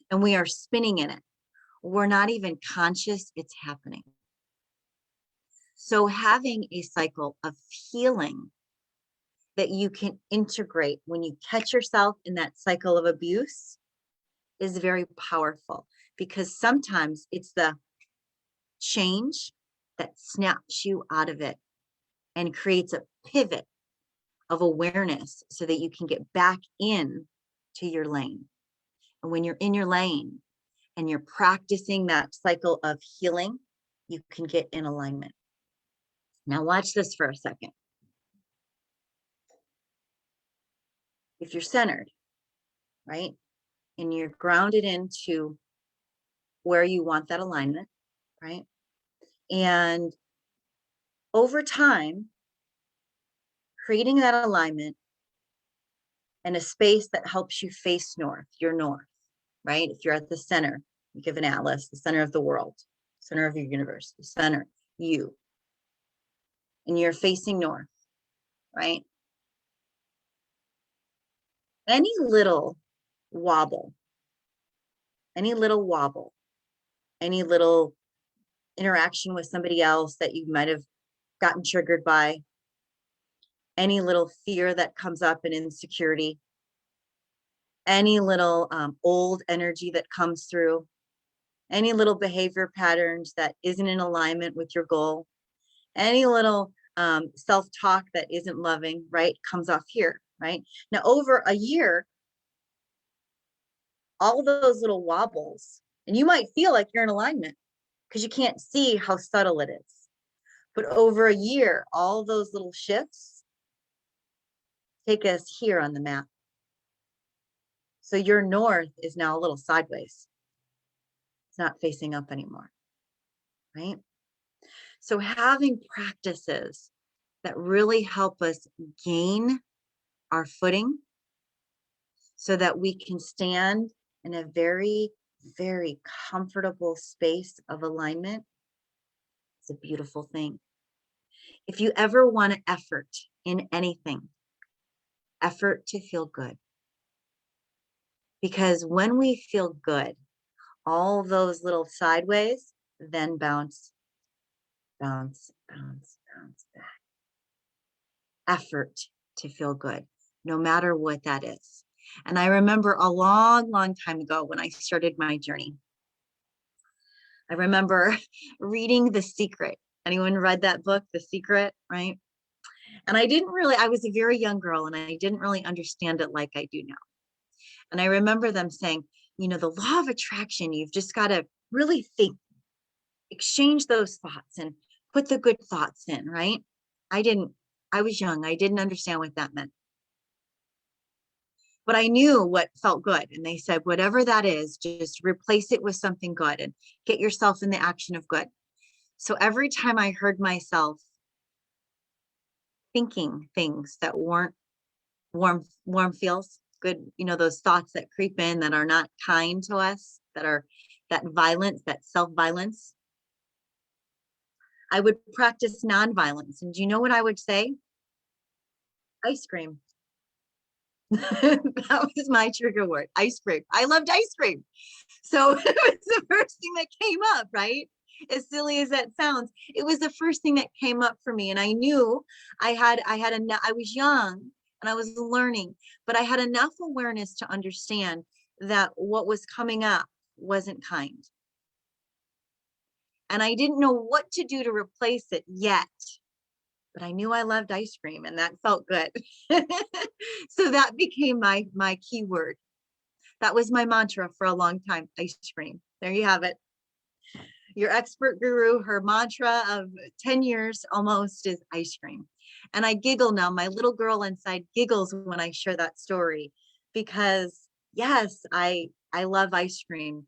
and we are spinning in it, we're not even conscious it's happening. So having a cycle of healing that you can integrate when you catch yourself in that cycle of abuse is very powerful, because sometimes it's the change that snaps you out of it and creates a pivot of awareness so that you can get back in to your lane. And when you're in your lane and you're practicing that cycle of healing, you can get in alignment. Now watch this for a second. If you're centered, right, and you're grounded into where you want that alignment, right, and over time, creating that alignment and a space that helps you face north, your north, right? If you're at the center, you give an atlas, the center of the world, center of your universe, the center, you, and you're facing north, right? Any little wobble, any little wobble, any little interaction with somebody else that you might have gotten triggered by, any little fear that comes up and insecurity, any little old energy that comes through, any little behavior patterns that isn't in alignment with your goal, any little self-talk that isn't loving, right, comes off here, right? Now, over a year, all those little wobbles, and you might feel like you're in alignment because you can't see how subtle it is. But over a year, all those little shifts take us here on the map. So your north is now a little sideways. It's not facing up anymore, right? So having practices that really help us gain our footing so that we can stand in a very, very comfortable space of alignment is a beautiful thing. If you ever want to effort in anything, effort to feel good. Because when we feel good, all those little sideways then bounce, bounce, bounce, bounce back. Effort to feel good, no matter what that is. And I remember a long, long time ago when I started my journey, I remember reading The Secret. Anyone read that book, The Secret, right? And I was a very young girl and I didn't really understand it like I do now. And I remember them saying, the law of attraction, you've just got to really think, exchange those thoughts and put the good thoughts in, right? I was young. I didn't understand what that meant. But I knew what felt good. And they said, whatever that is, just replace it with something good and get yourself in the action of good. So every time I heard myself thinking things that weren't warm feels good, those thoughts that creep in that are not kind to us, that are that violence, that self-violence, I would practice nonviolence. And do you know what I would say? Ice cream. That was my trigger word, ice cream. I loved ice cream. So it was the first thing that came up, right? As silly as that sounds, it was the first thing that came up for me. And I knew I was young and I was learning, but I had enough awareness to understand that what was coming up wasn't kind. And I didn't know what to do to replace it yet, but I knew I loved ice cream and that felt good. So that became my keyword. That was my mantra for a long time, ice cream. There you have it. Your expert guru, her mantra of 10 years almost is ice cream. And I giggle now. My little girl inside giggles when I share that story because yes, I love ice cream,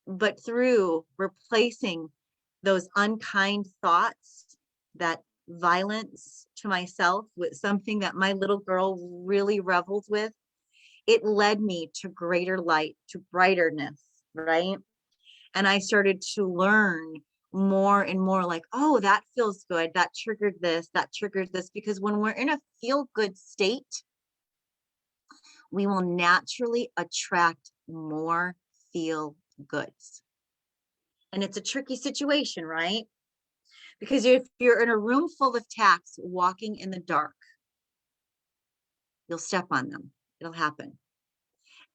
but through replacing those unkind thoughts, that violence to myself with something that my little girl really reveled with, it led me to greater light, to brighterness, right? And I started to learn more and more like, oh, that feels good. That triggered this, because when we're in a feel good state, we will naturally attract more feel goods. And it's a tricky situation, right? Because if you're in a room full of tacks walking in the dark, you'll step on them. It'll happen.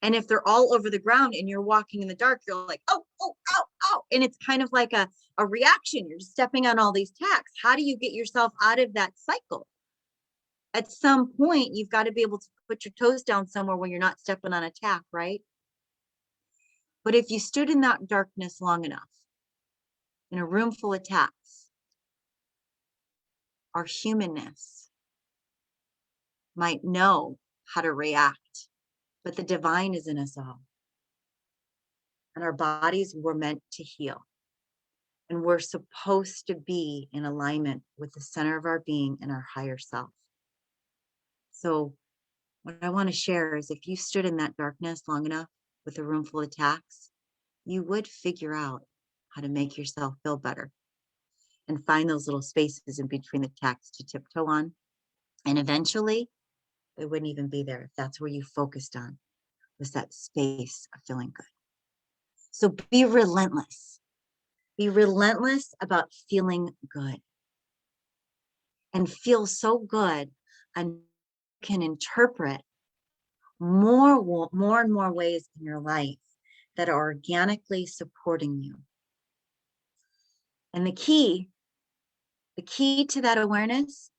And if they're all over the ground and you're walking in the dark, you're like, oh, oh, ow, ow. And it's kind of like a reaction. You're stepping on all these tacks. How do you get yourself out of that cycle? At some point, you've got to be able to put your toes down somewhere where you're not stepping on a tack, right? But if you stood in that darkness long enough, in a room full of tacks, our humanness might know how to react, but the divine is in us all. And our bodies were meant to heal. And we're supposed to be in alignment with the center of our being and our higher self. So what I want to share is if you stood in that darkness long enough with a room full of tacks, you would figure out how to make yourself feel better and find those little spaces in between the tacks to tiptoe on. And eventually they wouldn't even be there if that's where you focused on, was that space of feeling good. So be relentless. Be relentless about feeling good. And feel so good and can interpret more and more ways in your life that are organically supporting you. And the key to that awareness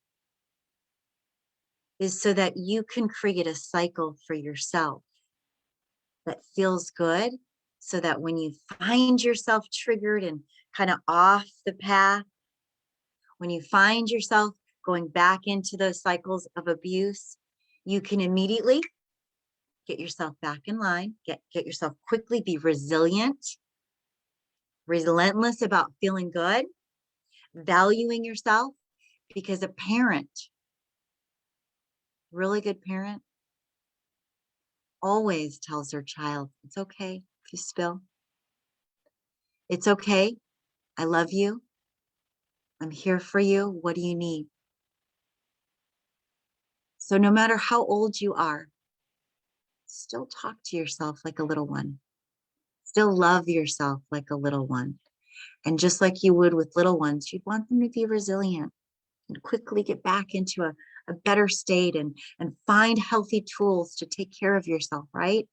is so that you can create a cycle for yourself that feels good, so that when you find yourself triggered and kind of off the path, when you find yourself going back into those cycles of abuse, you can immediately get yourself back in line, get yourself quickly, be resilient, relentless about feeling good, valuing yourself, because a parent, really good parent, always tells their child, it's okay if you spill. It's okay. I love you. I'm here for you. What do you need? So no matter how old you are, still talk to yourself like a little one. Still love yourself like a little one. And just like you would with little ones, you'd want them to be resilient and quickly get back into a better state and find healthy tools to take care of yourself, right?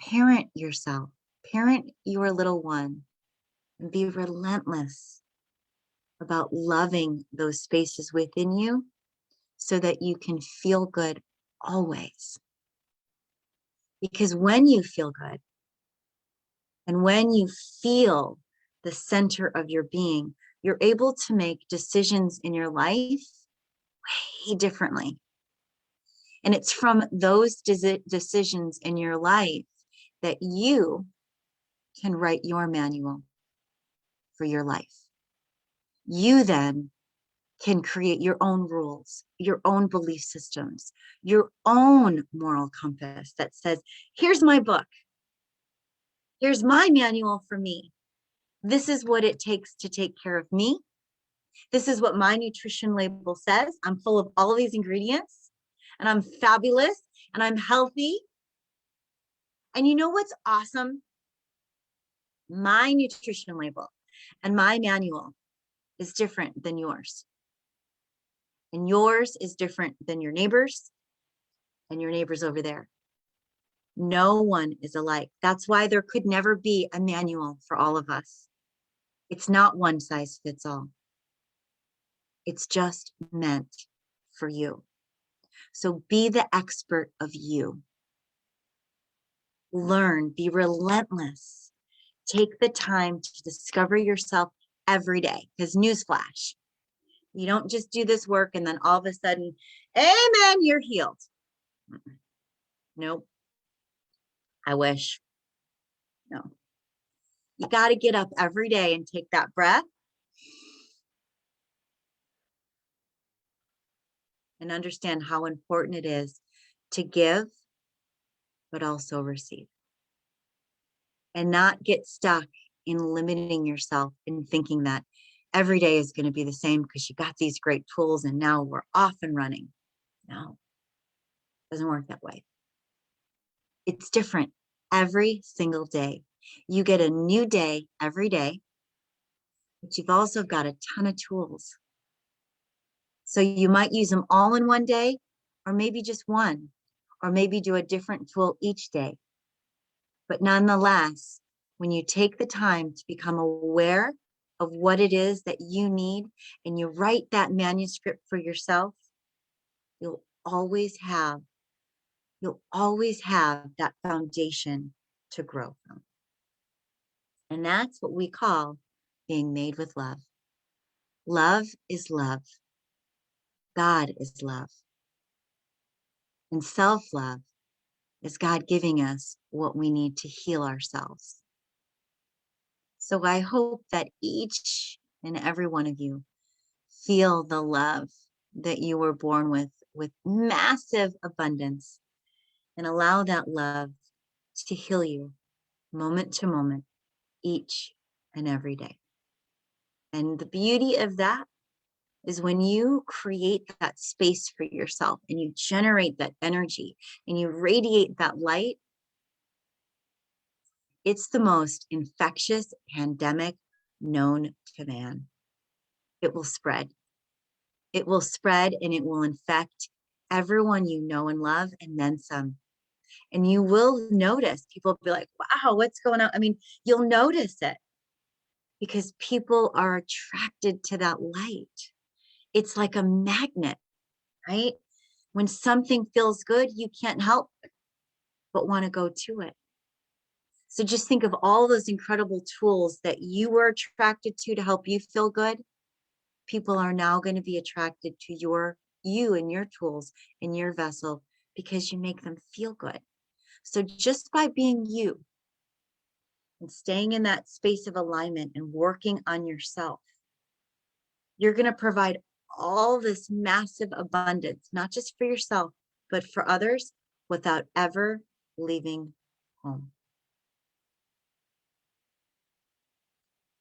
Parent yourself, parent your little one, and be relentless about loving those spaces within you so that you can feel good always. Because when you feel good and when you feel the center of your being, you're able to make decisions in your life way differently. And it's from those decisions in your life that you can write your manual for your life. You then can create your own rules, your own belief systems, your own moral compass that says, here's my book. Here's my manual for me. This is what it takes to take care of me. This is what my nutrition label says. I'm full of all of these ingredients and I'm fabulous and I'm healthy. And you know what's awesome? My nutrition label and my manual is different than yours. And yours is different than your neighbor's and your neighbor's over there. No one is alike. That's why there could never be a manual for all of us. It's not one size fits all. It's just meant for you. So be the expert of you. Learn, be relentless. Take the time to discover yourself every day. Because newsflash, you don't just do this work and then all of a sudden, amen, you're healed. Nope. I wish. No. You got to get up every day and take that breath and understand how important it is to give, but also receive. And not get stuck in limiting yourself and thinking that every day is going to be the same because you got these great tools and now we're off and running. No, it doesn't work that way. It's different every single day. You get a new day every day, but you've also got a ton of tools. So you might use them all in one day, or maybe just one, or maybe do a different tool each day. But nonetheless, when you take the time to become aware of what it is that you need and you write that manuscript for yourself, you'll always have that foundation to grow from. And that's what we call being made with love. Love is love. God is love. And self-love is God giving us what we need to heal ourselves. So I hope that each and every one of you feel the love that you were born with massive abundance, and allow that love to heal you moment to moment, each and every day. And the beauty of that is when you create that space for yourself and you generate that energy and you radiate that light, it's the most infectious pandemic known to man. It will spread. It will spread and it will infect everyone you know and love, and then some. And you will notice, people will be like, wow, what's going on? I mean, you'll notice it because people are attracted to that light. It's like a magnet, right? When something feels good, you can't help but want to go to it. So just think of all those incredible tools that you were attracted to help you feel good. People are now going to be attracted to you and your tools in your vessel because you make them feel good. So just by being you and staying in that space of alignment and working on yourself, you're going to provide all this massive abundance, not just for yourself, but for others without ever leaving home.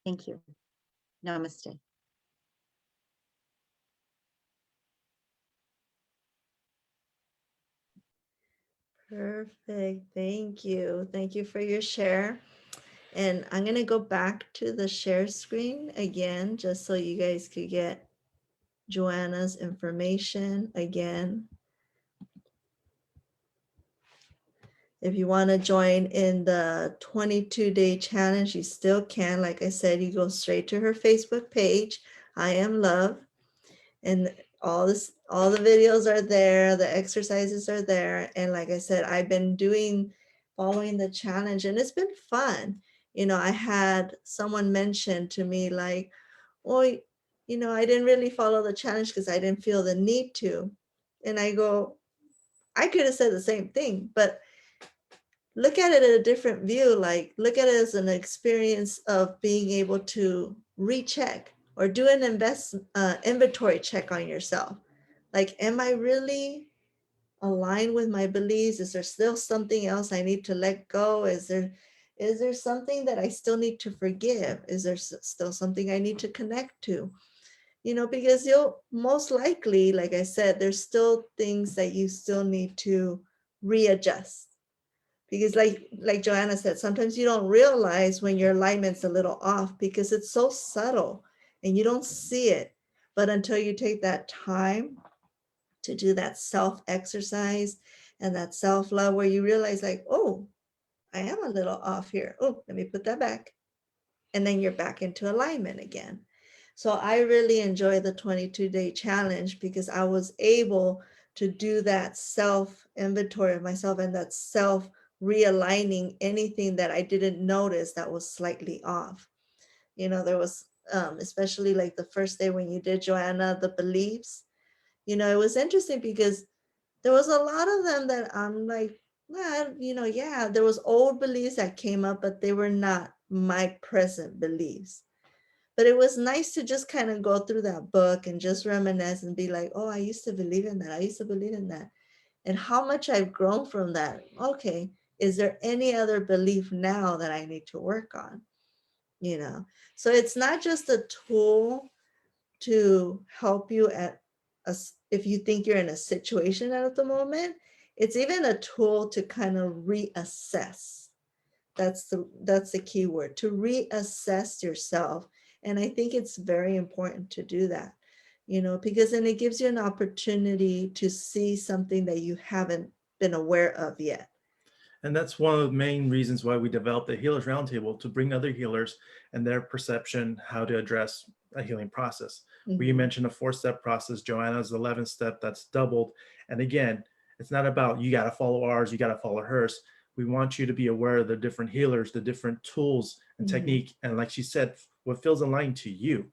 Thank you. Namaste. Perfect. Thank you. Thank you for your share. And I'm going to go back to the share screen again, just so you guys could get Joanna's information again. If you want to join in the 22-day challenge, you still can. Like I said, you go straight to her Facebook page, I Am Love, and all the videos are there, the exercises are there. And like I said, I've been following the challenge, and it's been fun. You know, I had someone mention to me like, well, I didn't really follow the challenge because I didn't feel the need to. And I go, I could have said the same thing, but look at it at a different view. Like, look at it as an experience of being able to recheck or do an inventory check on yourself. Like, am I really aligned with my beliefs? Is there still something else I need to let go? Is there something that I still need to forgive? Is there still something I need to connect to? Because you'll most likely, like I said, there's still things that you still need to readjust. Because like Joanna said, sometimes you don't realize when your alignment's a little off because it's so subtle and you don't see it. But until you take that time to do that self exercise and that self love, where you realize, like, oh, I am a little off here. Oh, let me put that back. And then you're back into alignment again. So I really enjoy the 22-day challenge because I was able to do that self inventory of myself and that self realigning anything that I didn't notice that was slightly off. There was, especially like the first day when you did, Joanna, the beliefs. It was interesting because there was a lot of them that I'm like, well, yeah, there was old beliefs that came up, but they were not my present beliefs. But it was nice to just kind of go through that book and just reminisce and be like, oh, I used to believe in that. I used to believe in that. And how much I've grown from that. Okay, is there any other belief now that I need to work on? So it's not just a tool to help you if you think you're in a situation at the moment. It's even a tool to kind of reassess. That's the key word, to reassess yourself. And I think it's very important to do that, because then it gives you an opportunity to see something that you haven't been aware of yet. And that's one of the main reasons why we developed the Healers Roundtable, to bring other healers and their perception how to address a healing process. Mhm. We mentioned a 4-step process. Joanna's 11th step, that's doubled. And again, it's not about you got to follow ours, you got to follow hers. We want you to be aware of the different healers, the different tools and Mhm. technique. And like she said, what feels aligned to you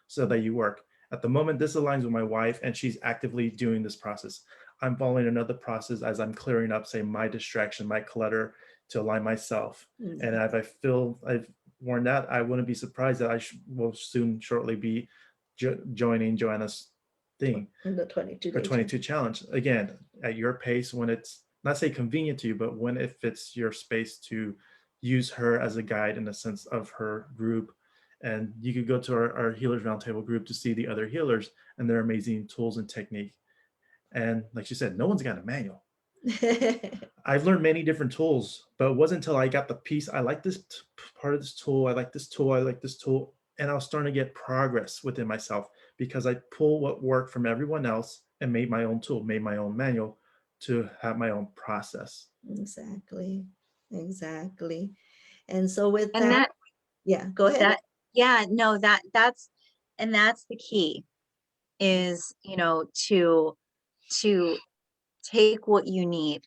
so that you work. At the moment, this aligns with my wife and she's actively doing this process. I'm following another process as I'm clearing up, say, my distraction, my clutter, to align myself. Mhm. And if I feel I've worn that, I wouldn't be surprised that I will soon, shortly be joining Joanna's thing In the 22 for days. 22 challenge. Again, at your pace, when it's not say convenient to you, but when it fits your space to use her as a guide in the sense of her group. And you could go to our Healers Roundtable group to see the other healers and their amazing tools and technique. And like she said, no one's got a manual. I've learned many different tools, but it wasn't until I got the piece. I like this part of this tool. I like this tool. I like this tool. And I was starting to get progress within myself because I pull what worked from everyone else and made my own tool, made my own manual to have my own process. Exactly. And so with And that, yeah, go ahead. yeah, no, that's the key is, to take what you need.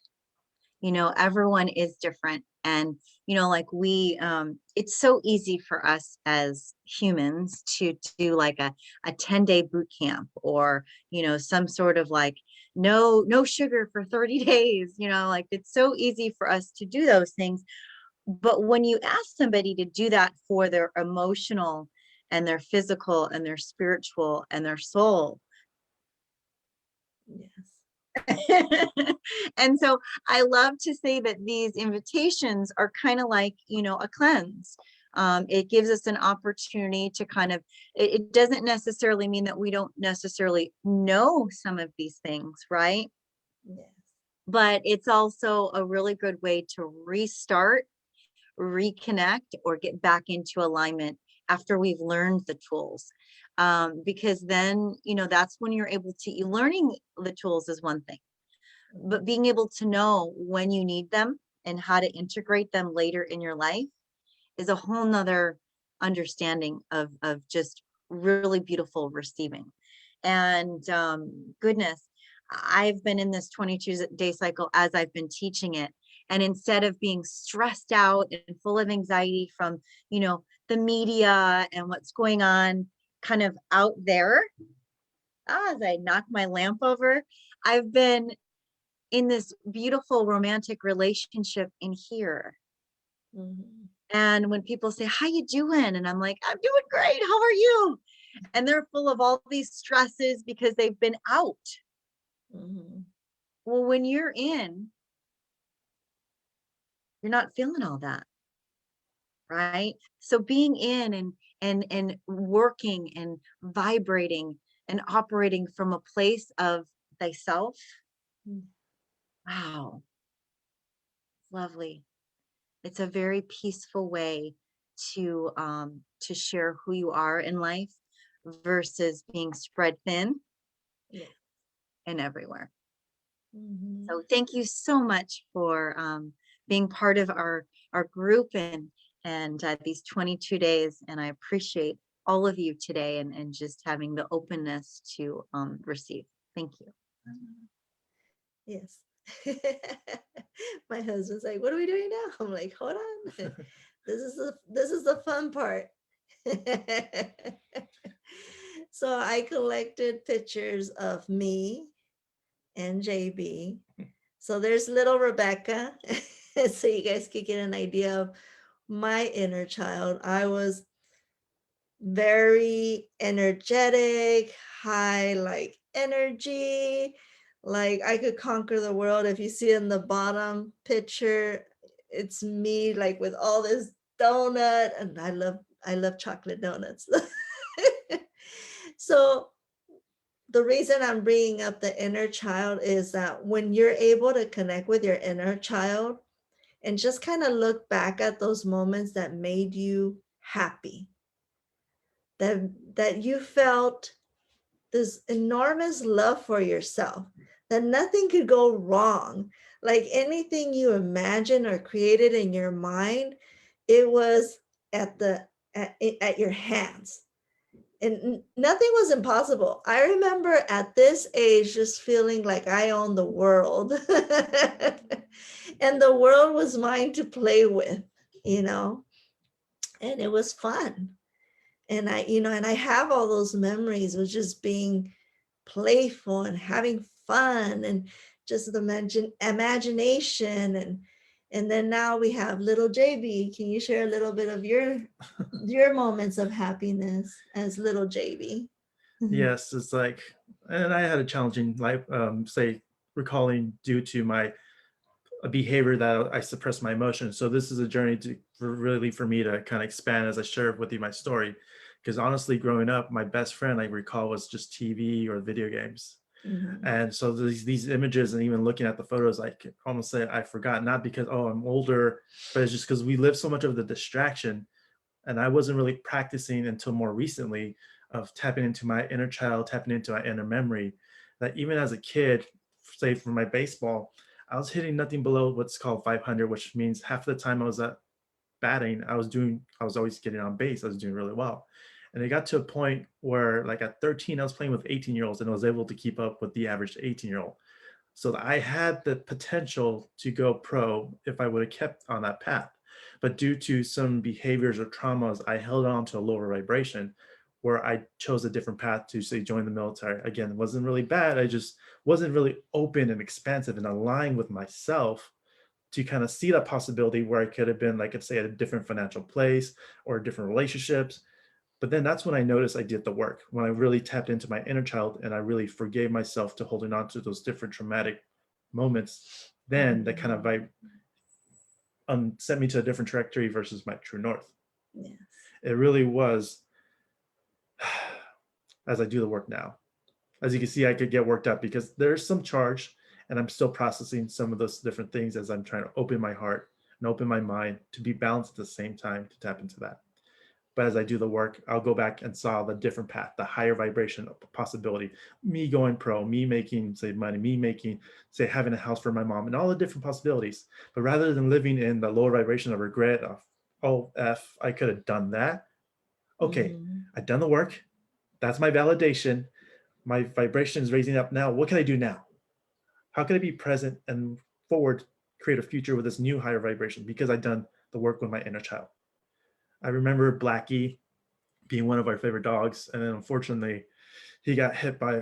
Everyone is different. And, like it's so easy for us as humans to do like a 10-day boot camp, or, some sort of like, no sugar for 30 days, like it's so easy for us to do those things. But when you ask somebody to do that for their emotional and their physical and their spiritual and their soul, Yes. and so I love to say that these invitations are kind of like, a cleanse. It gives us an opportunity to kind of, it doesn't necessarily mean that we don't necessarily know some of these things, right? Yes. But it's also a really good way to restart, reconnect, or get back into alignment after we've learned the tools. Because then, that's when you're able to, learning the tools is one thing, but being able to know when you need them and how to integrate them later in your life is a whole nother understanding of just really beautiful receiving. And goodness, I've been in this 22-day cycle as I've been teaching it. And instead of being stressed out and full of anxiety from, the media and what's going on, kind of out there. As I knock my lamp over, I've been in this beautiful romantic relationship in here. Mhm. And when people say, "How you doing?" And I'm like, "I'm doing great. How are you?" And they're full of all these stresses because they've been out. Mhm. Well, when you're in, you're not feeling all that, right? So being in and working and vibrating and operating from a place of thyself, Mm. wow, it's lovely. It's a very peaceful way to share who you are in life versus being spread thin Yeah. and everywhere. Mhm. So thank you so much for being part of our group and these 22 days. And I appreciate all of you today and just having the openness to receive. Thank you. Yes. My husband's like, "What are we doing now?" I'm like, "Hold on. This is the fun part." So I collected pictures of me and JB. So there's little Rebecca. So you guys could get an idea of my inner child. I was very energetic, high like energy, like I could conquer the world. If you see in the bottom picture, it's me like with all this donut, and I love chocolate donuts. So the reason I'm bringing up the inner child is that when you're able to connect with your inner child and just kind of look back at those moments that made you happy, that you felt this enormous love for yourself, that nothing could go wrong. Like anything you imagine or created in your mind, it was at your hands. And nothing was impossible. I remember at this age just feeling like I owned the world. And the world was mine to play with, you know, and it was fun. And I have all those memories of just being playful and having fun and just the imagination. And then now we have little JB. Can you share a little bit of your moments of happiness as little JB? Yes, it's like, and I had a challenging life, say, recalling due to my a behavior that I suppress my emotions. So this is a journey to really for me to kind of expand as I share with you my story. Because honestly, growing up, my best friend I recall was just TV or video games. Mhm. And so these images and even looking at the photos, I could almost say I forgot, not because, oh, I'm older, but it's just because we live so much of the distraction. And I wasn't really practicing until more recently of tapping into my inner child, tapping into my inner memory. That even as a kid, say for my baseball, I was hitting nothing below what's called 500, which means half the time I was at batting, I was always getting on base. I was doing really well. And it got to a point where, like at 13, I was playing with 18-year-olds and I was able to keep up with the average 18-year-old. So I had the potential to go pro if I would have kept on that path. But due to some behaviors or traumas, I held on to a lower vibration where I chose a different path to say join the military. Again, it wasn't really bad. I just wasn't really open and expansive and aligned with myself to kind of see that possibility where I could have been, like, let's say, at a different financial place or different relationships. But then that's when I noticed I did the work, when I really tapped into my inner child and I really forgave myself to holding on to those different traumatic moments. Then that kind of sent me to a different trajectory versus my true north. Yes. It really was as I do the work now. As you can see, I could get worked up because there's some charge and I'm still processing some of those different things as I'm trying to open my heart and open my mind to be balanced at the same time to tap into that. But as I do the work, I'll go back and saw the different path, the higher vibration of possibility, me going pro, me making, say, money, me making, say, having a house for my mom and all the different possibilities. But rather than living in the lower vibration of regret of, oh, F, I could have done that. Okay, Mhm. I've done the work. That's my validation. My vibration is raising up now. What can I do now? How can I be present and forward, create a future with this new higher vibration because I've done the work with my inner child? I remember Blackie being one of our favorite dogs. And then unfortunately, he got hit by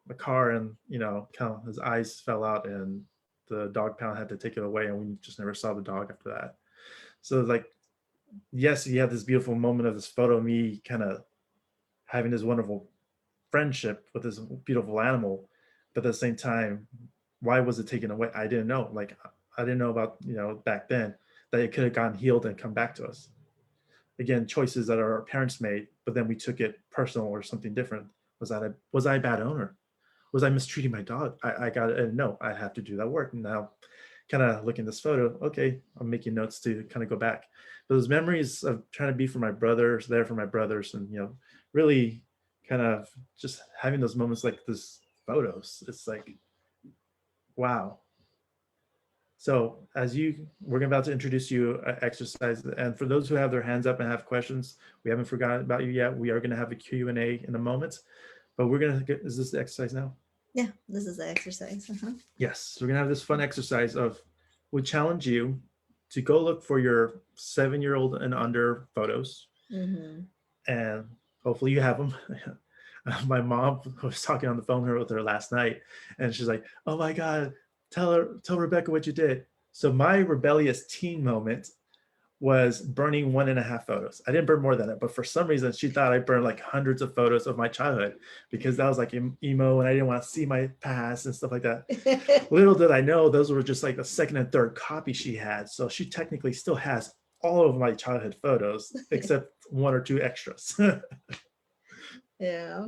a car, and kind of his eyes fell out, and the dog pound had to take it away, and we just never saw the dog after that. So like, yes, you have this beautiful moment of this photo of me kind of having this wonderful friendship with this beautiful animal, but at the same time, why was it taken away? I didn't know. Like, I didn't know about, back then, that it could have gotten healed and come back to us. Again, choices that our parents made, but then we took it personal or something different. Was I a bad owner? Was I mistreating my dog? I got it. And no, I have to do that work. And now, kind of looking at this photo, okay, I'm making notes to kind of go back. Those memories of trying to be for my brothers, there for my brothers, and really kind of just having those moments like this photos. It's like, wow. So we're about to introduce you an exercise. And for those who have their hands up and have questions, we haven't forgotten about you yet. We are going to have a Q&A in a moment, but is this the exercise now? Yeah, this is the exercise. Yes, we're going to have this fun exercise we challenge you to go look for your 7-year-old and under photos. And hopefully you have them. My mom was talking on the phone with her last night, and she's like, oh my God, tell Rebecca what you did. So my rebellious teen moment was burning 1.5 photos. I didn't burn more than that, but for some reason she thought I burned like hundreds of photos of my childhood, because that was like emo and I didn't want to see my past and stuff like that. Little did I know those were just like the second and third copy she had. So she technically still has all of my childhood photos except 1 or 2 extras. Yeah.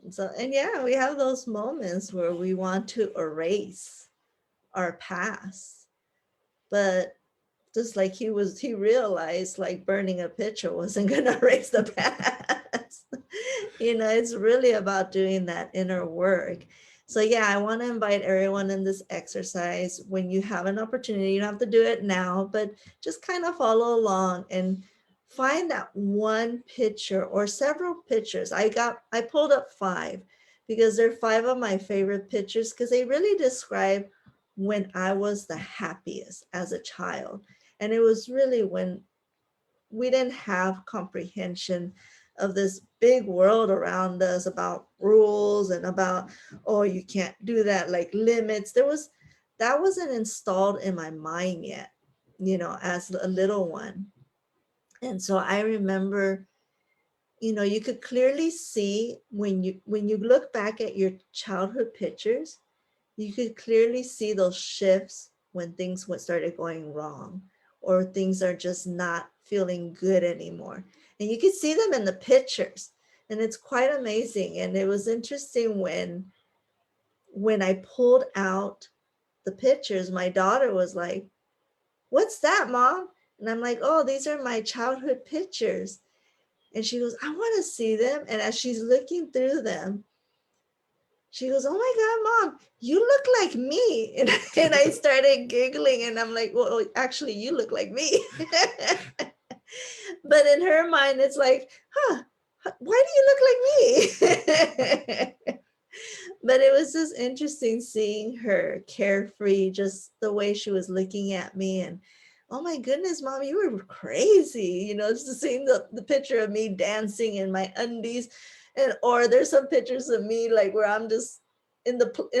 So, and yeah, we have those moments where we want to erase our past, but just like he realized like burning a picture wasn't going to erase the past. It's really about doing that inner work. So yeah, I want to invite everyone in this exercise. When you have an opportunity, you don't have to do it now, but just kind of follow along and find that one picture or several pictures. I pulled up 5 because they're 5 of my favorite pictures, because they really describe when I was the happiest as a child. And it was really when we didn't have comprehension of this big world around us about rules and about, oh, you can't do that, like limits. That wasn't installed in my mind yet, as a little one. And so I remember, you could clearly see when you look back at your childhood pictures, you could clearly see those shifts when things started going wrong, or things are just not feeling good anymore. And you could see them in the pictures, and it's quite amazing. And it was interesting when I pulled out the pictures, my daughter was like, what's that, Mom? And I'm like, oh, these are my childhood pictures. And she goes, I want to see them. And as she's looking through them, she goes, oh my God, Mom, you look like me. And I started giggling, and I'm like, well, actually, you look like me. But in her mind, it's like, why do you look like me? But it was just interesting seeing her carefree, just the way she was looking at me. And oh my goodness, Mom, you were crazy. Just seeing the picture of me dancing in my undies. Or there's some pictures of me like where I'm just in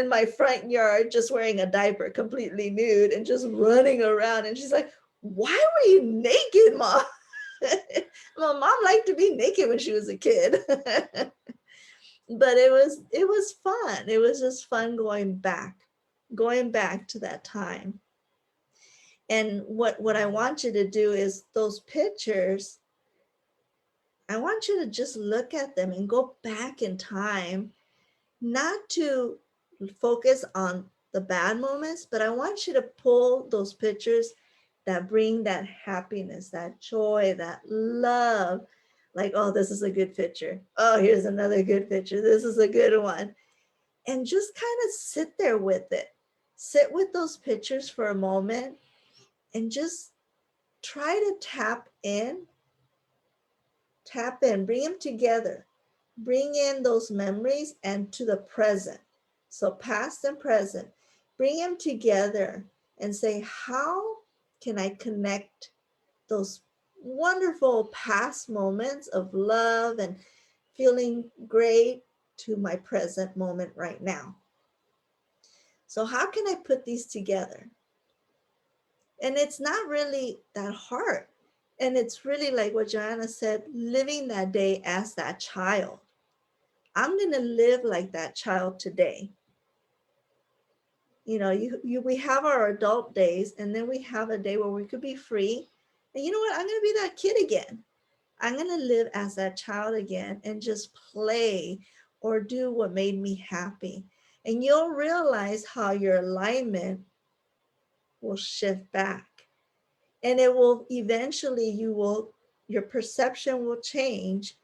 my front yard, just wearing a diaper, completely nude, and just running around. And she's like, why were you naked, Mom? Well, Mom liked to be naked when she was a kid. But it was fun. It was just fun going back to that time. And what I want you to do is those pictures, I want you to just look at them and go back in time, not to focus on the bad moments, but I want you to pull those pictures that bring that happiness, that joy, that love. Like, oh, this is a good picture. Oh, here's another good picture. This is a good one. And just kind of sit there with it. Sit with those pictures for a moment and just try to tap in, bring them together. Bring in those memories and to the present. So past and present, bring them together and say, how can I connect those wonderful past moments of love and feeling great to my present moment right now. So, how can I put these together? And it's not really that hard. And it's really like what Joanna said, living that day as that child. I'm going to live like that child today. You know, we have our adult days, and then we have a day where we could be free. And you know what? I'm going to be that kid again. I'm going to live as that child again and just play or do what made me happy. And you'll realize how your alignment will shift back. And it will eventually, your perception will change.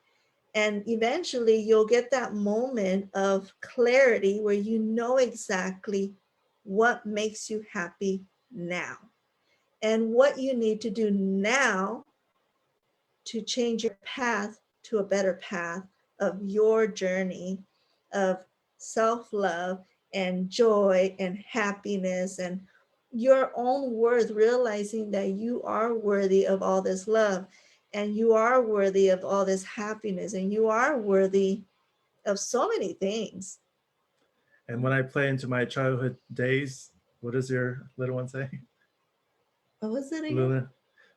And eventually you'll get that moment of clarity where you know exactly what makes you happy now and what you need to do now to change your path to a better path of your journey of self-love and joy and happiness and your own worth, realizing that you are worthy of all this love and you are worthy of all this happiness and you are worthy of so many things. And when I play into my childhood days, what does your little one say? What was it again? Luna,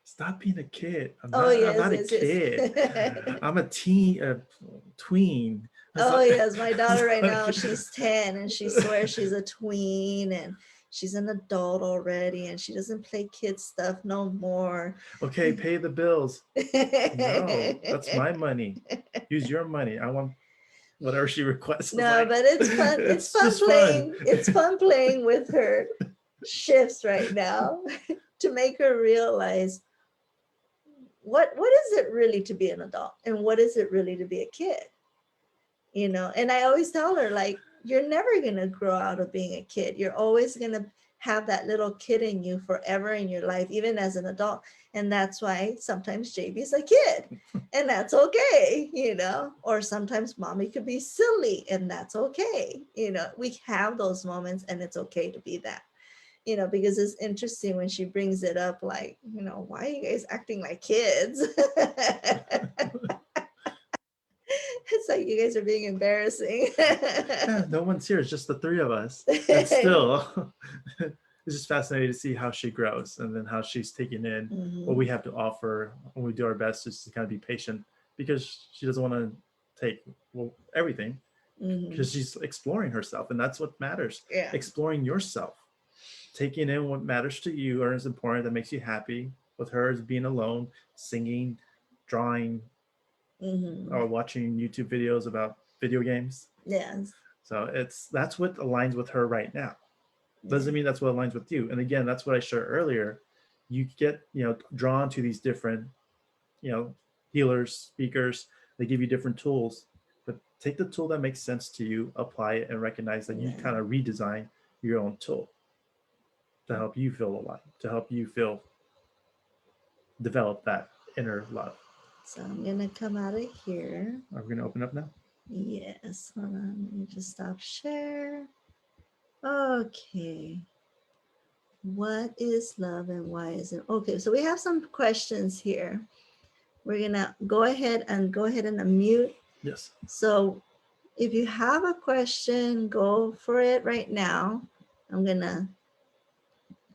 stop being a kid. I'm Oh, not, yes, I'm not yes, a kid. yes. I'm a tween. Oh, yes, my daughter right now, she's 10 and she swears she's a tween and she's an adult already and she doesn't play kid stuff no more. Okay, pay the bills. No, that's my money. Use your money. I want whatever she requests. No, Like, but it's fun. It's fun just playing. fun. It's fun playing with her shifts right now to make her realize what is it really to be an adult and what is it really to be a kid, you know. And I always tell her, like, you're never going to grow out of being a kid. You're always going to have that little kid in you forever in your life, even as an adult. And that's why sometimes JB's a kid and that's okay, you know, or sometimes mommy could be silly and that's okay. You know, we have those moments and it's okay to be that, you know, because it's interesting when she brings it up, like, you know, why are you guys acting like kids? It's like you guys are being embarrassing. Yeah, no one's here. It's just the three of us. And still, it's just fascinating to see how she grows and then how she's taking in what we have to offer. And we do our best just to kind of be patient because she doesn't want to take everything because she's exploring herself. And that's what matters. Yeah. Exploring yourself, taking in what matters to you or is important that makes you happy. With her is being alone, singing, drawing, or watching YouTube videos about video games. Yes. So that's what aligns with her right now. Doesn't mean that's what aligns with you. And again, that's what I shared earlier. You get, drawn to these different, healers, speakers. They give you different tools, but take the tool that makes sense to you, apply it, and recognize that you kind of redesign your own tool to help you feel alive, to help you develop that inner love. So I'm gonna come out of here. Are we gonna open up now? Yes, hold on, let me just stop share. Okay. What is love and why is it? Okay, so we have some questions here. We're gonna go ahead and unmute. Yes. So if you have a question, go for it right now.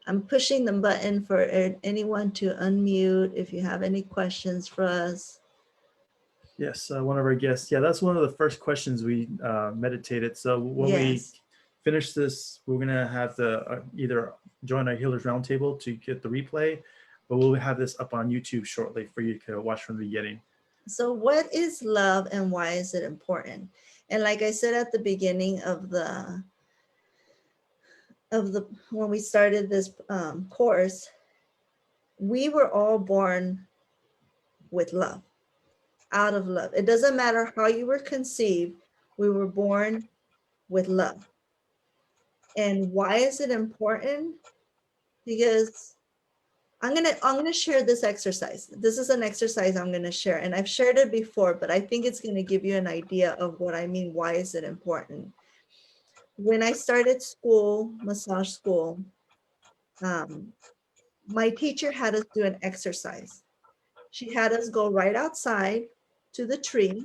I'm pushing the button for anyone to unmute if you have any questions for us. Yes, one of our guests. Yeah, that's one of the first questions we meditated. So when we finish this, we're going to have to either join our Healers Roundtable to get the replay, but we'll have this up on YouTube shortly for you to watch from the beginning. So what is love and why is it important? And like I said at the beginning of the when we started this course, we were all born with love, out of love. It doesn't matter how you were conceived, we were born with love. And why is it important? Because I'm gonna share this exercise. This is an exercise I'm gonna share, and I've shared it before, but I think it's gonna give you an idea of what I mean. Why is it important? When I started school, massage school, my teacher had us do an exercise. she had us go right outside to the tree,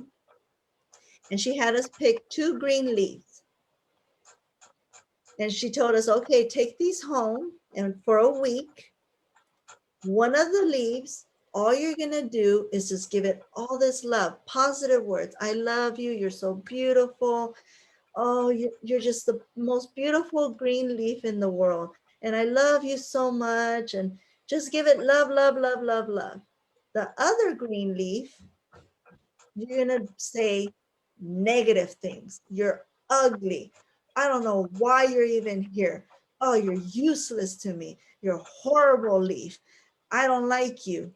and she had us pick 2 green leaves. And she told us, okay, take these home, and for a week, one of the leaves, all you're gonna do is just give it all this love, positive words. I love you, you're so beautiful. Oh, you're just the most beautiful green leaf in the world. And I love you so much. And just give it love, love, love, love, love. The other green leaf, you're gonna say negative things. You're ugly. I don't know why you're even here. Oh, you're useless to me. You're a horrible leaf. I don't like you.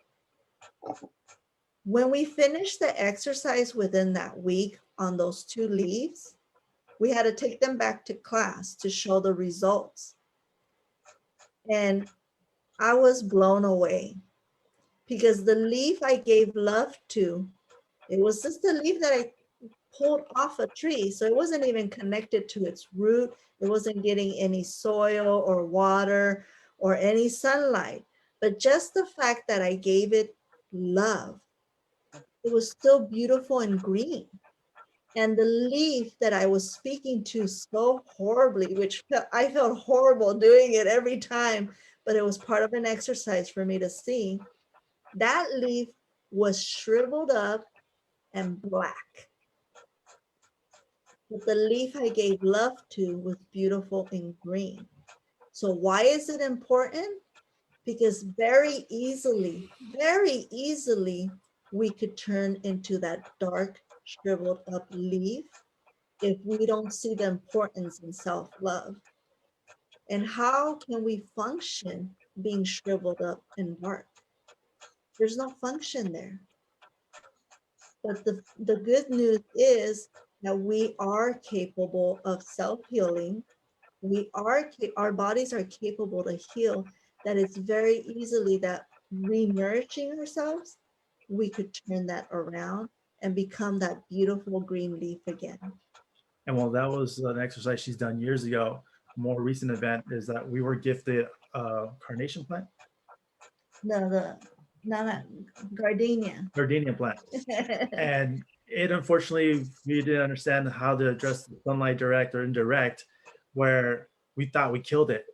When we finished the exercise within that week on those 2 leaves, we had to take them back to class to show the results. And I was blown away because the leaf I gave love to, it was just a leaf that I pulled off a tree. So it wasn't even connected to its root. It wasn't getting any soil or water or any sunlight. But just the fact that I gave it love, it was still beautiful and green. And the leaf that I was speaking to so horribly, which I felt horrible doing it every time, but it was part of an exercise for me to see. That leaf was shriveled up and black. But the leaf I gave love to was beautiful and green. So why is it important? Because very easily, we could turn into that dark, shriveled up leaf if we don't see the importance in self-love. And how can we function being shriveled up and dark? There's no function there. But the good news is that we are capable of self-healing. Our bodies are capable to heal, that it's very easily that re-nourishing ourselves, we could turn that around and become that beautiful green leaf again. And while that was an exercise she's done years ago, a more recent event is that we were gifted a carnation plant, Gardenia. gardenia plant. And it, unfortunately, we didn't understand how to address the sunlight direct or indirect, where we thought we killed it.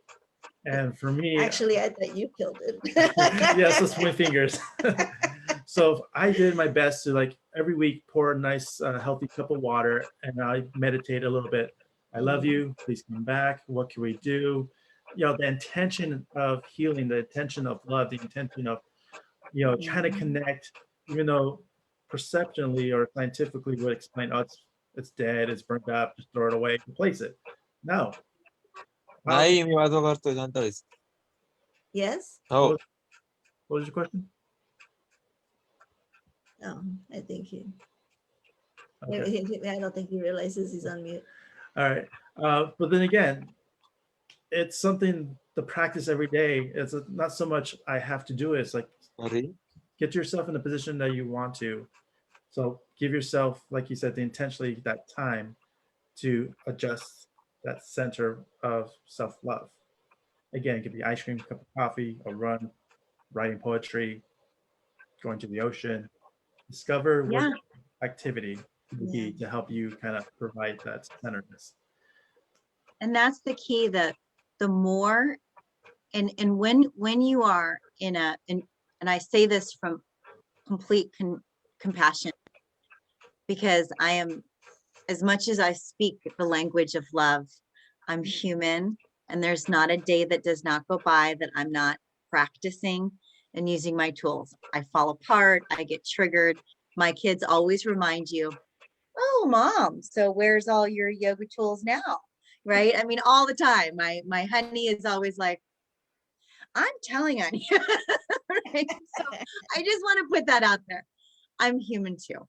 And for me, Actually, I thought you killed it. yes, those my fingers. So I did my best to, like, every week pour a nice healthy cup of water, and I meditate a little bit. I love you, please come back, what can we do? You know, the intention of healing, the intention of love, the intention of, you know, trying to connect, even though perceptionally or scientifically would explain, oh, it's dead, it's burnt up, just throw it away, replace it. No. Wow. ない意味はどうかとなんたです。 Yes? そう。 What was your question? Oh, I think he, Okay. I don't think he realizes he's on mute. All right. But then again, it's something to practice every day. It's not so much I have to do it. It's like, Sorry. get yourself in the position that you want to. So give yourself, like you said, the intentionally that time to adjust that center of self-love. Again, it could be ice cream, cup of coffee, a run, writing poetry, going to the ocean. Discover Yeah. what activity would be to help you kind of provide that centeredness. And that's the key, that the more, and when you are in a, and I say this from complete compassion, because I am, as much as I speak the language of love, I'm human, and there's not a day that does not go by that I'm not practicing and using my tools. I fall apart, I get triggered. My kids always remind you, oh, mom, so where's all your yoga tools now? Right? I mean, all the time. My honey is always like, I'm telling on you. Right? So I just want to put that out there. I'm human too.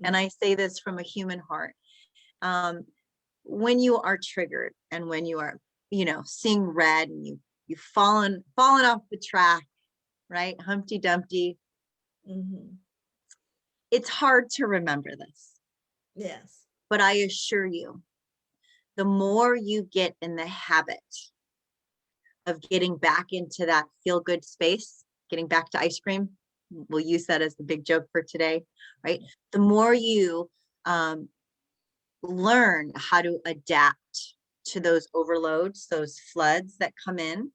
And I say this from a human heart. When you are triggered and when you are, you know, seeing red and you've fallen off the track, right? Humpty Dumpty. It's hard to remember this. Yes. But I assure you, the more you get in the habit of getting back into that feel-good space, getting back to ice cream, we'll use that as the big joke for today, right? The more you learn how to adapt to those overloads, those floods that come in,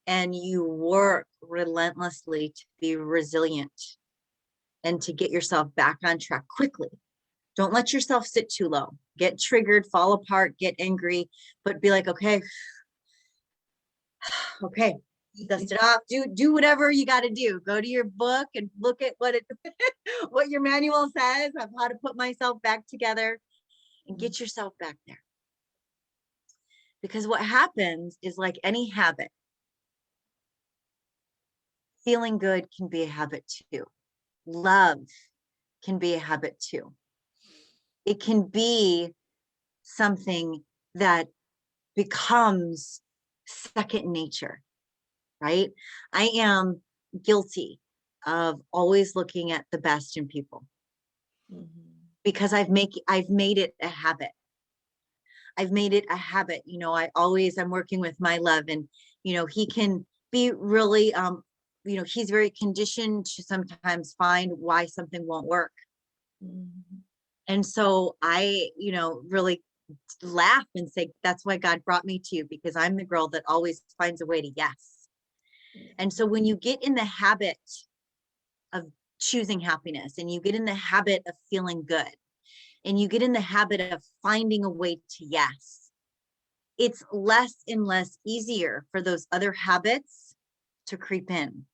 and you work relentlessly to be resilient and to get yourself back on track quickly. Don't let yourself sit too low. Get triggered, fall apart, get angry, but be like, okay, okay, dust it off, do whatever you got to do. Go to your book and look at what it what your manual says of how to put myself back together and get yourself back there. Because what happens is, like any habit, feeling good can be a habit too. Love can be a habit too. It can be something that becomes second nature, right? I am guilty of always looking at the best in people because I've made it a habit. I've made it a habit. You know, I'm working with my love, and, you know, he can be really, you know, he's very conditioned to sometimes find why something won't work. And so I, you know, really laugh and say, that's why God brought me to you, because I'm the girl that always finds a way to yes. And so when you get in the habit of choosing happiness, and you get in the habit of feeling good, and you get in the habit of finding a way to yes, it's less and less easier for those other habits to creep in.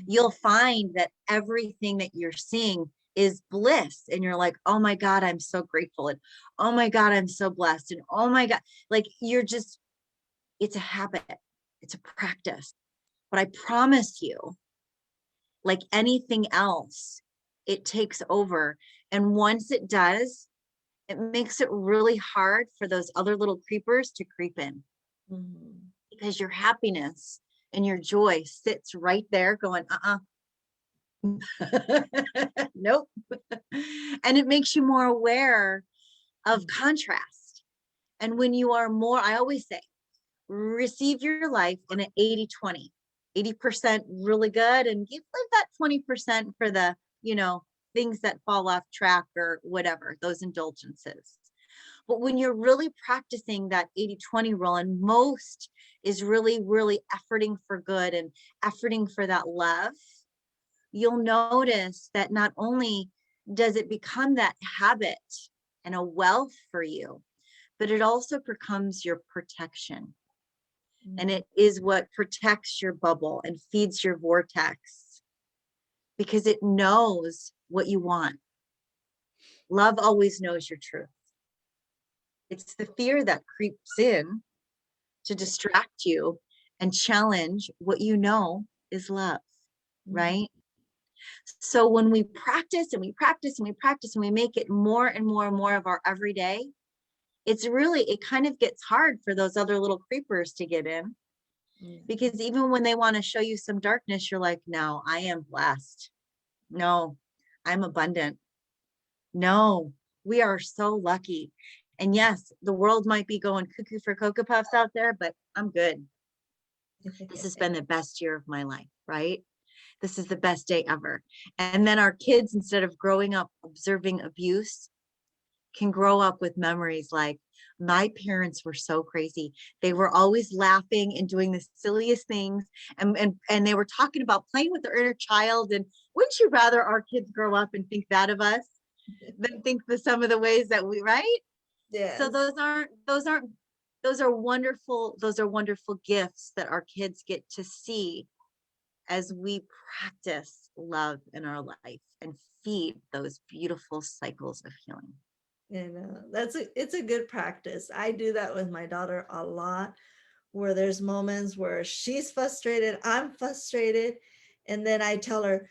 You'll find that everything that you're seeing is bliss, and you're like, oh my God, I'm so grateful, and oh my God, I'm so blessed, and oh my God, like you're just, it's a habit, it's a practice. But I promise you, like anything else, it takes over. And once it does, it makes it really hard for those other little creepers to creep in, because your happiness and your joy sits right there going, nope. And it makes you more aware of contrast. And when you are more, I always say, receive your life in an 80-20, 80% really good, and give that 20% for the, you know, things that fall off track or whatever, those indulgences. But when you're really practicing that 80-20 rule, and most is really, really efforting for good and efforting for that love, you'll notice that not only does it become that habit and a wealth for you, but it also becomes your protection. And it is what protects your bubble and feeds your vortex, because it knows what you want. Love always knows your truth. It's the fear that creeps in to distract you and challenge what you know is love, right? So when we practice and we practice and we practice and we make it more and more and more of our everyday, it's really, it kind of gets hard for those other little creepers to get in. Because even when they want to show you some darkness, you're like, no, I am blessed. No, I'm abundant. No, we are so lucky. And yes, the world might be going cuckoo for Cocoa Puffs out there, but I'm good. This has been the best year of my life, right? This is the best day ever. And then our kids, instead of growing up observing abuse, can grow up with memories like, my parents were so crazy. They were always laughing and doing the silliest things. And they were talking about playing with their inner child. And wouldn't you rather our kids grow up and think that of us than think the some of the ways that we, right? Yeah. So those are wonderful gifts that our kids get to see as we practice love in our life and feed those beautiful cycles of healing. You know, it's a good practice. I do that with my daughter a lot, where there's moments where she's frustrated, I'm frustrated, and then I tell her,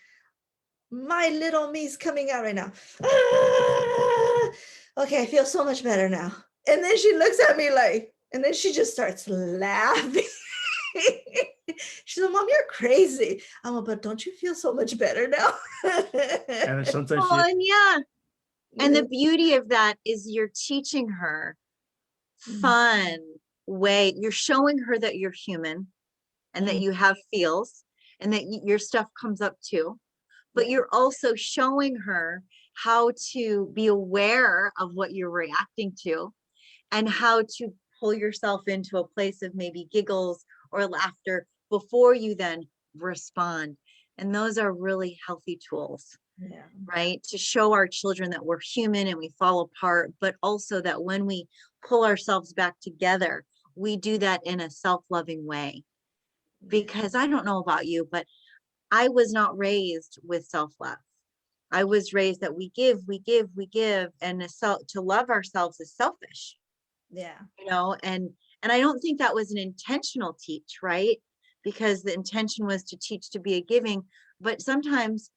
my little me's coming out right now. Okay, I feel so much better now. And then she looks at me like, and then she just starts laughing. She's like, Mom, you're crazy. I'm like, but don't you feel so much better now? And sometimes Oh, she, and yeah. And the beauty of that is you're teaching her fun way. You're showing her that you're human and that you have feels, and that your stuff comes up too. But Yeah. you're also showing her how to be aware of what you're reacting to and how to pull yourself into a place of maybe giggles or laughter before you then respond. And those are really healthy tools, Yeah. right? To show our children that we're human and we fall apart, but also that when we pull ourselves back together, we do that in a self-loving way. Because I don't know about you, but I was not raised with self-love. I was raised that we give, we give, we give, and to love ourselves is selfish, Yeah. and I don't think that was an intentional teach, right? Because the intention was to teach to be a giving, but sometimes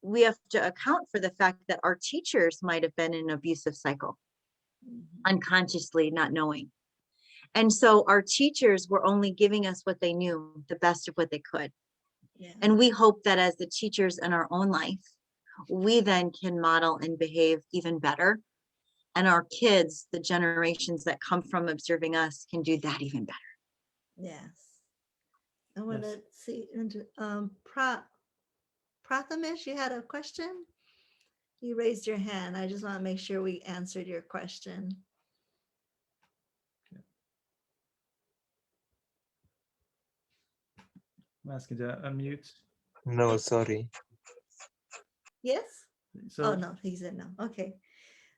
we have to account for the fact that our teachers might have been in an abusive cycle, unconsciously not knowing. And so our teachers were only giving us what they knew, the best of what they could. Yeah. And we hope that as the teachers in our own life, we then can model and behave even better. And our kids, the generations that come from observing us, can do that even better. Yes. I want Yes. to see into Prathamesh, you had a question? You raised your hand. I just want to make sure we answered your question. I'm asking to unmute. No, sorry. Yes? So Oh, no, he said no. Okay.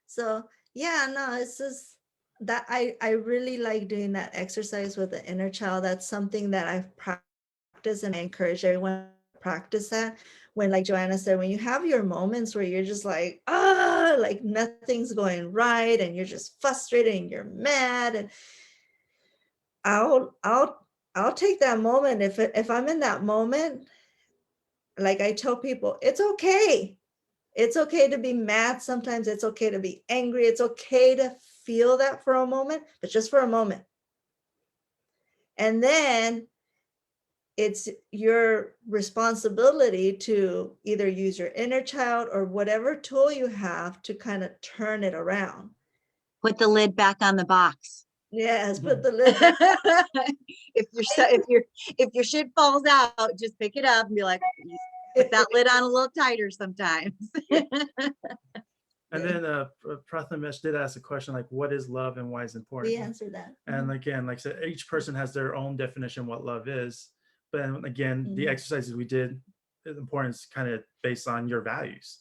So yeah, no, it's just that I really like doing that exercise with the inner child. That's something that I've practiced, and I encourage everyone to practice that. When, like Joanna said, when you have your moments where you're just like, like nothing's going right, and you're just frustrated and you're mad, and I'll take that moment. If I'm in that moment, like I tell people, it's okay. It's okay to be mad sometimes. It's okay to be angry. It's okay to feel that for a moment, but just for a moment. And then it's your responsibility to either use your inner child or whatever tool you have to kind of turn it around. Put the lid back on the box. Yes, put the lid back. If your shit falls out, just pick it up and be like, put that lid on a little tighter sometimes. and then Prathamesh did ask a question like, what is love and why is it important? We answered that. And again, like I said, each person has their own definition of what love is. But again, the Mhm. exercises we did, the importance kind of based on your values.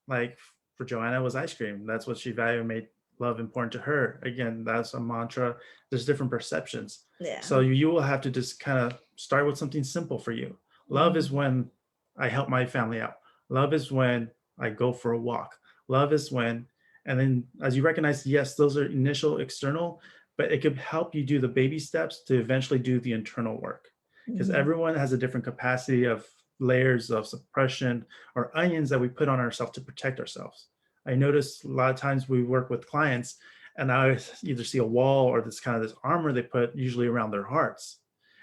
Like for Joanna, it was ice cream. That's what she valued and made love important to her. Again, that's a mantra. There's different perceptions. Yeah. So you will have to just kind of start with something simple for you. Love is when I help my family out. Love is when I go for a walk. Love is when, and then as you recognize, yes, those are initial external, but it could help you do the baby steps to eventually do the internal work. Because Mhm. everyone has a different capacity of layers of suppression or onions that we put on ourselves to protect ourselves. I notice a lot of times we work with clients and I either see a wall or this kind of this armor they put usually around their hearts.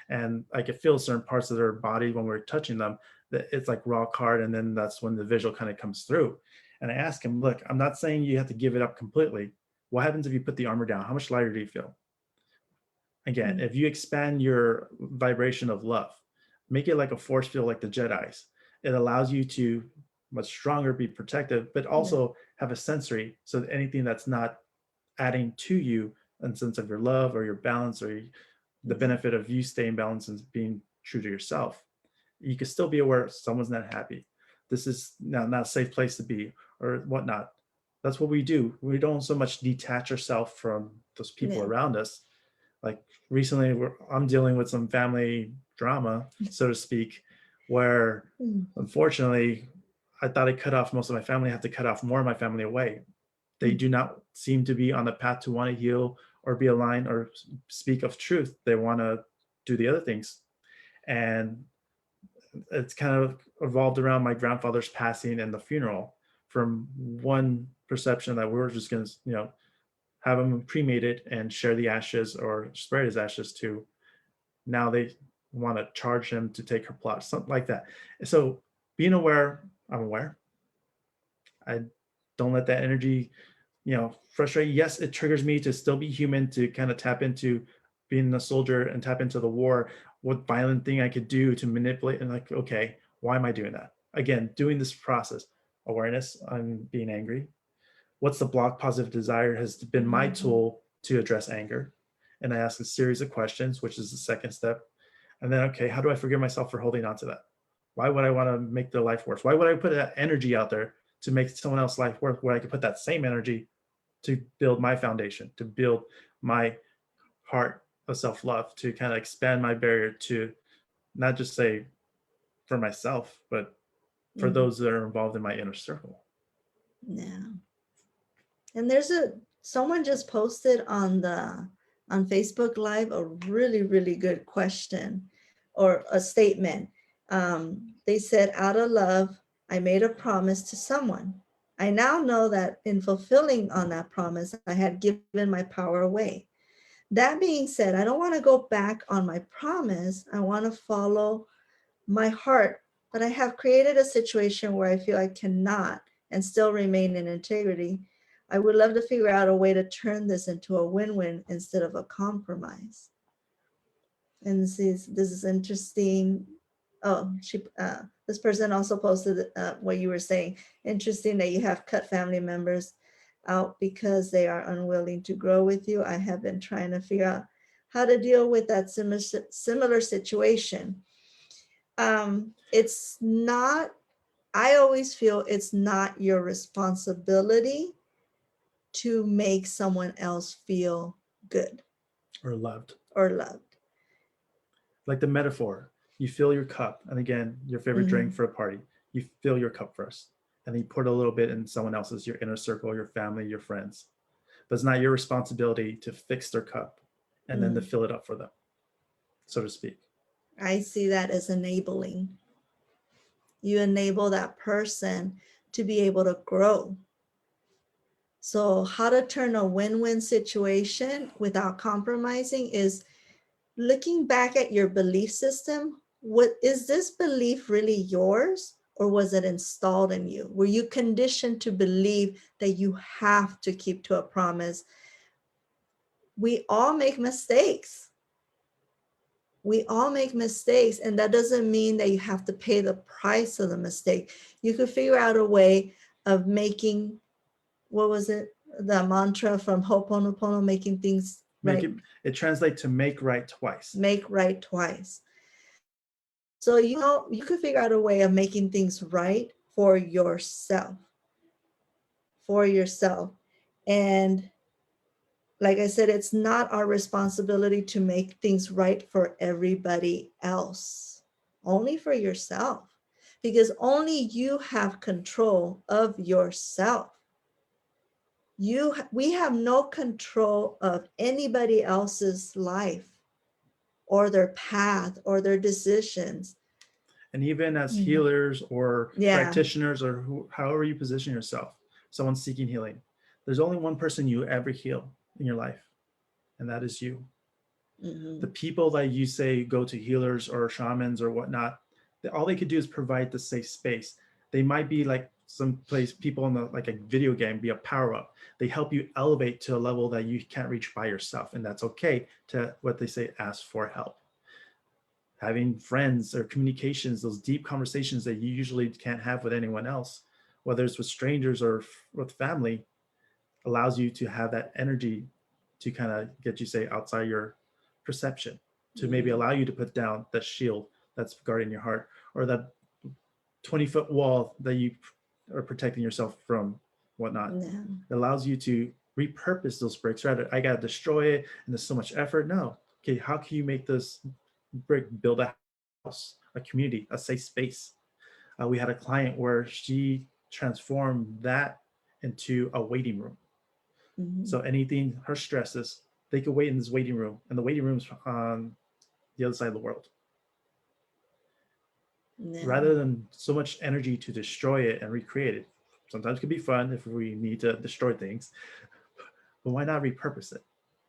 And I could feel certain parts of their body when we're touching them that it's like rock hard. And then that's when the visual kind of comes through. And I ask him, look, I'm not saying you have to give it up completely. What happens if you put the armor down? How much lighter do you feel? Again, if you expand your vibration of love, make it like a force field like the Jedi's, it allows you to much stronger be protective, but also have a sensory so that anything that's not adding to you in sense of your love or your balance or the benefit of you staying balanced and being true to yourself, you can still be aware someone's not happy. This is not a safe place to be or whatnot. That's what we do. We don't so much detach ourselves from those people Yeah. around us. Like recently, I'm dealing with some family drama, so to speak, where unfortunately, I thought I cut off most of my family. I have to cut off more of my family away. They do not seem to be on the path to want to heal or be aligned or speak of truth. They want to do the other things. And it's kind of evolved around my grandfather's passing and the funeral, from one perception that we were just going to, have him cremated and share the ashes or spread his ashes, to now they want to charge him to take her plot, something like that. So being aware, I'm aware. I don't let that energy, frustrate. Yes, it triggers me to still be human, to kind of tap into being a soldier and tap into the war, what violent thing I could do to manipulate, and like, okay, why am I doing that? Again, doing this process, awareness, I'm being angry. What's the block? Positive desire has been my tool to address anger. And I ask a series of questions, which is the second step. And then, okay, how do I forgive myself for holding on to that? Why would I want to make their life worse? Why would I put that energy out there to make someone else's life worse, where I could put that same energy to build my foundation, to build my heart of self-love, to kind of expand my barrier to not just say for myself, but for Mhm. those that are involved in my inner circle. Yeah. And someone just posted on Facebook Live a really, really good question or a statement. They said, out of love, I made a promise to someone. I now know that in fulfilling on that promise, I had given my power away. That being said, I don't want to go back on my promise. I want to follow my heart, but I have created a situation where I feel I cannot and still remain in integrity. I would love to figure out a way to turn this into a win-win instead of a compromise. And this is interesting. Oh, this person also posted what you were saying. Interesting that you have cut family members out because they are unwilling to grow with you. I have been trying to figure out how to deal with that similar situation. It's not, I always feel it's not your responsibility to make someone else feel good Or loved. or loved. Like the metaphor, you fill your cup, and again, your favorite drink for a party, you fill your cup first, and then you put a little bit in someone else's, your inner circle, your family, your friends. But it's not your responsibility to fix their cup and then to fill it up for them, so to speak. I see that as enabling. You enable that person to be able to grow. So how to turn a win-win situation without compromising is looking back at your belief system. What is this belief really yours, or was it installed in you? Were you conditioned to believe that you have to keep to a promise? We all make mistakes. We all make mistakes, and that doesn't mean that you have to pay the price of the mistake. You could figure out a way of making, what was it? The mantra from Ho'oponopono, making things right. It translates to make right twice. Make right twice. So you could figure out a way of making things right for yourself. And like I said, it's not our responsibility to make things right for everybody else, only for yourself, because only you have control of yourself. We have no control of anybody else's life or their path or their decisions. And even as healers or Yeah. practitioners, or however you position yourself, someone seeking healing, there's only one person you ever heal in your life, and that is you. The people that you say go to healers or shamans or whatnot, all they could do is provide the safe space. They might be like someplace people in like a video game, be a power up. They help you elevate to a level that you can't reach by yourself, and that's okay to, what they say, ask for help. Having friends or communications, those deep conversations that you usually can't have with anyone else, whether it's with strangers or with family, allows you to have that energy to kind of get you, say, outside your perception, to maybe allow you to put down that shield that's guarding your heart, or that 20-foot wall that you are protecting yourself from, whatnot. Yeah. It allows you to repurpose those bricks. Rather, I got to destroy it and there's so much effort. No. Okay, how can you make this brick build a house, a community, a safe space? We had a client where she transformed that into a waiting room. So anything, her stresses, they could wait in this waiting room, and the waiting room's on the other side of the world. Yeah. Rather than so much energy to destroy it and recreate it. Sometimes it can be fun if we need to destroy things, but why not repurpose it?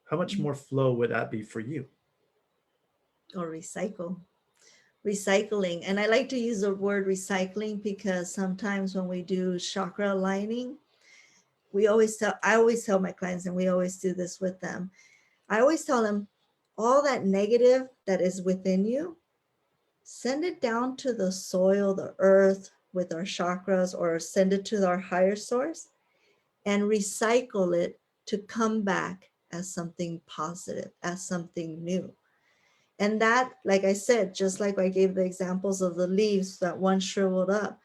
How much more flow would that be for you? Or recycling. And I like to use the word recycling because sometimes when we do chakra aligning, I always tell my clients, and we always do this with them. I always tell them, all that negative that is within you, send it down to the soil, the earth with our chakras, or send it to our higher source and recycle it to come back as something positive, as something new. And that, like I said, just like I gave the examples of the leaves that one shriveled up,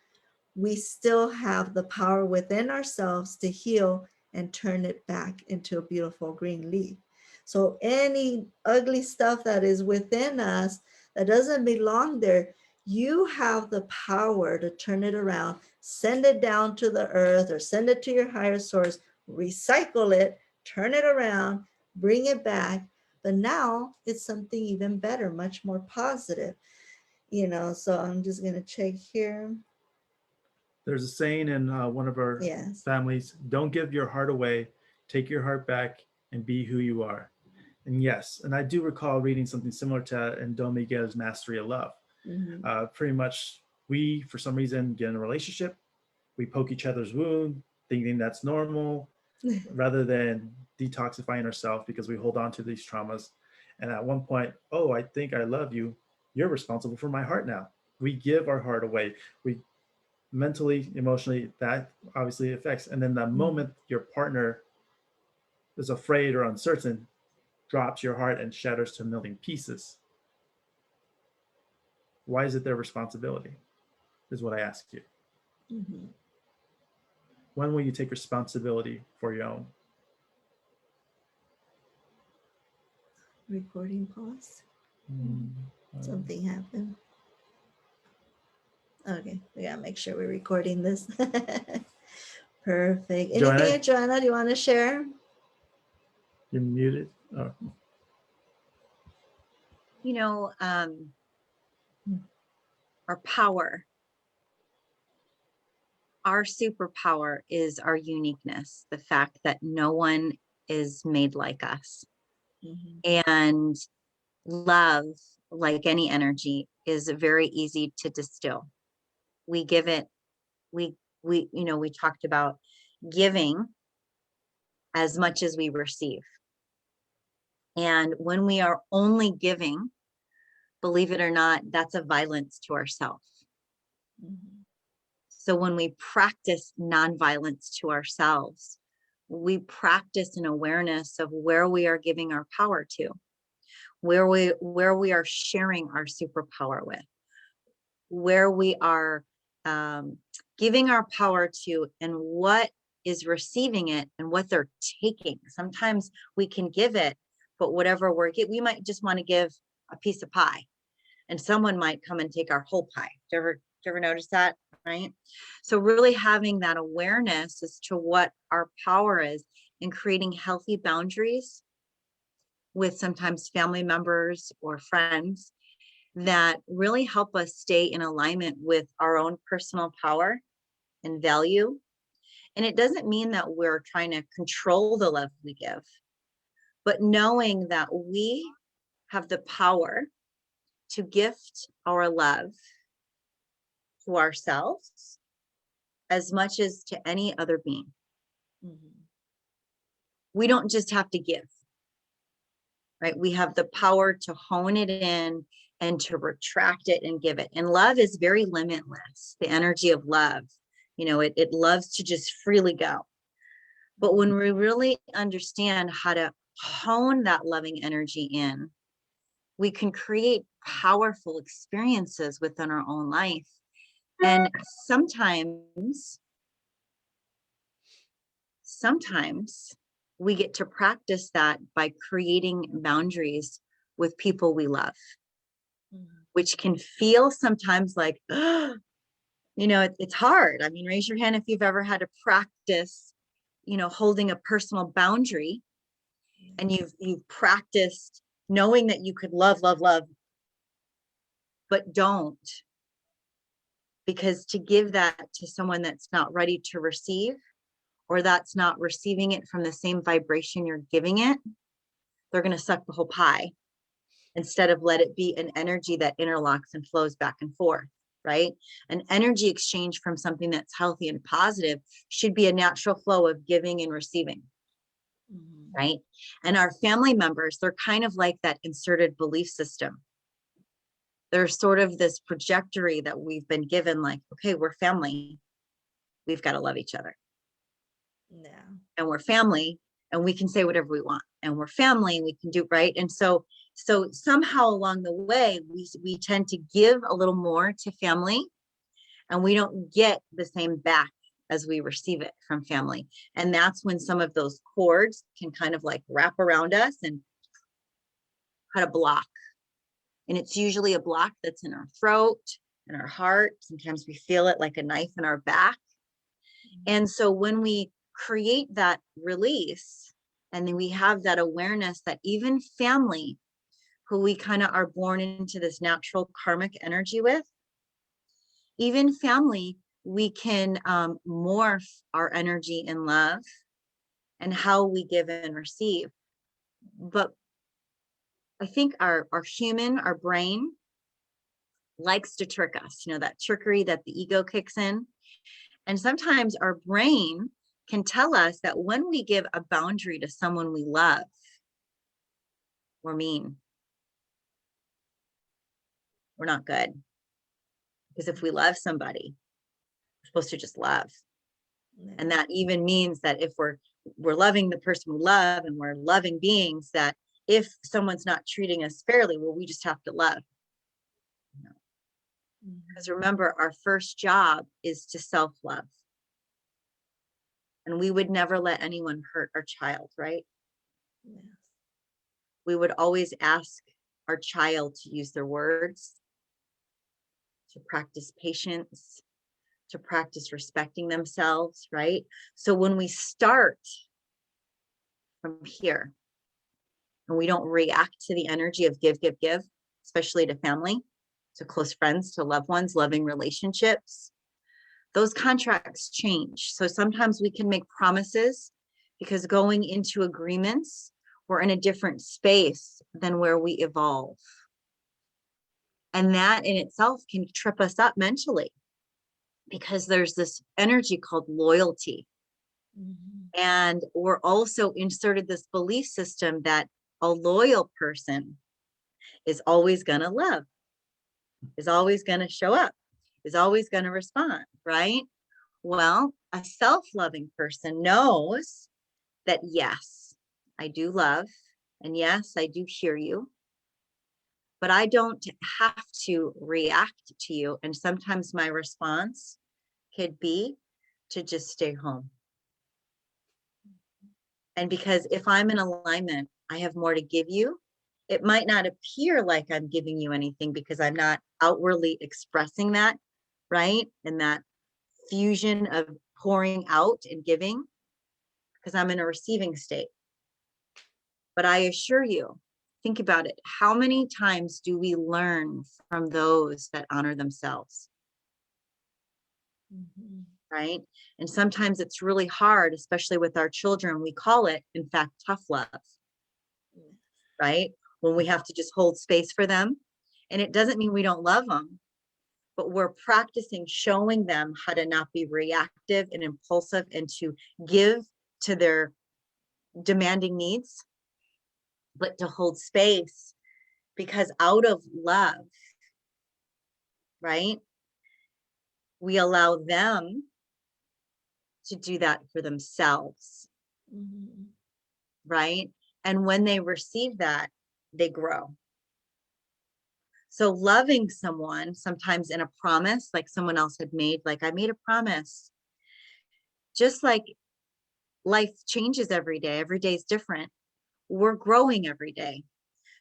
we still have the power within ourselves to heal and turn it back into a beautiful green leaf. So any ugly stuff that is within us that doesn't belong there, you have the power to turn it around, send it down to the earth or send it to your higher source, recycle it, turn it around, bring it back. But now it's something even better, much more positive, so I'm just going to check here. There's a saying in one of our Yes. families: don't give your heart away, take your heart back and be who you are. And yes, and I do recall reading something similar to that in Don Miguel's Mastery of Love. Mm-hmm. Pretty much, we, for some reason, get in a relationship, we poke each other's wound, thinking that's normal, rather than detoxifying ourselves because we hold on to these traumas. And at one point, oh, I think I love you. You're responsible for my heart now. We give our heart away. We mentally, emotionally, that obviously affects. And then the moment your partner is afraid or uncertain, drops your heart and shatters to a million pieces. Why is it their responsibility? Is what I ask you. Mm-hmm. When will you take responsibility for your own? Recording pause. Something happened. Okay, we gotta make sure we're recording this. Perfect. Anything, Joanna, do you want to share? You're muted. Oh. Our power, our superpower is our uniqueness, the fact that no one is made like us. Mm-hmm. And love, like any energy, is very easy to distill. We give it, we talked about giving as much as we receive. And when we are only giving, believe it or not, that's a violence to ourselves. Mm-hmm. So when we practice nonviolence to ourselves, we practice an awareness of where we are giving our power to, where we are sharing our superpower with, where we are giving our power to, and what is receiving it and what they're taking. Sometimes we can give it, but whatever we might just want to give a piece of pie, and someone might come and take our whole pie. Do you ever notice that? Right? So really having that awareness as to what our power is and creating healthy boundaries with sometimes family members or friends that really help us stay in alignment with our own personal power and value. And it doesn't mean that we're trying to control the love we give, but knowing that we have the power to gift our love to ourselves as much as to any other being. Mm-hmm. We don't just have to give, right? We have the power to hone it in and to retract it and give it. And love is very limitless. The energy of love, it loves to just freely go. But when we really understand how to hone that loving energy in, we can create powerful experiences within our own life. And sometimes we get to practice that by creating boundaries with people we love, which can feel sometimes like, it's hard. I mean, raise your hand if you've ever had to practice, holding a personal boundary, and you've practiced knowing that you could love, but don't. Because to give that to someone that's not ready to receive, or that's not receiving it from the same vibration you're giving it, they're going to suck the whole pie instead of let it be an energy that interlocks and flows back and forth, right? An energy exchange from something that's healthy and positive should be a natural flow of giving and receiving. Mm-hmm. right? And our family members, they're kind of like that inserted belief system. They're sort of this trajectory that we've been given, like, okay, we're family. We've got to love each other. Yeah. And we're family and we can say whatever we want. And we're family and we can do right. And so somehow along the way, we tend to give a little more to family and we don't get the same back as we receive it from family. And that's when some of those cords can kind of like wrap around us and put a block. And it's usually a block that's in our throat, in our heart. Sometimes we feel it like a knife in our back. And so when we create that release, and then we have that awareness that even family, who we kind of are born into this natural karmic energy with, even family, we can morph our energy in love and how we give and receive. But I think our brain likes to trick us, that trickery that the ego kicks in. And sometimes our brain can tell us that when we give a boundary to someone we love, we're mean. We're not good. Because if we love somebody, we're supposed to just love. Yeah. And that even means that if we're loving the person we love and we're loving beings, that if someone's not treating us fairly, well, we just have to love. Because remember, our first job is to self-love. And we would never let anyone hurt our child, right? Yes. We would always ask our child to use their words, to practice patience, to practice respecting themselves, right? So when we start from here and we don't react to the energy of give, especially to family, to close friends, to loved ones, loving relationships, those contracts change. So sometimes we can make promises because going into agreements, we're in a different space than where we evolve. And that in itself can trip us up mentally because there's this energy called loyalty. And we're also inserted this belief system that a loyal person is always going to love, is always going to show up, is always going to respond, right? Well, a self-loving person knows that, yes, I do love, and yes, I do hear you, but I don't have to react to you. And sometimes my response could be to just stay home. And because if I'm in alignment, I have more to give you. It might not appear like I'm giving you anything because I'm not outwardly expressing that, right? And that fusion of pouring out and giving, because I'm in a receiving state. But I assure you, think about it. How many times do we learn from those that honor themselves? Right? And sometimes it's really hard, especially with our children. We call it, in fact, tough love, right? When we have to just hold space for them. And it doesn't mean we don't love them, but we're practicing showing them how to not be reactive and impulsive and to give to their demanding needs, but to hold space, because out of love, right, we allow them to do that for themselves, right? And when they receive that, they grow. So loving someone, sometimes in a promise, like someone else had made, like I made a promise, just like life changes every day is different. We're growing every day.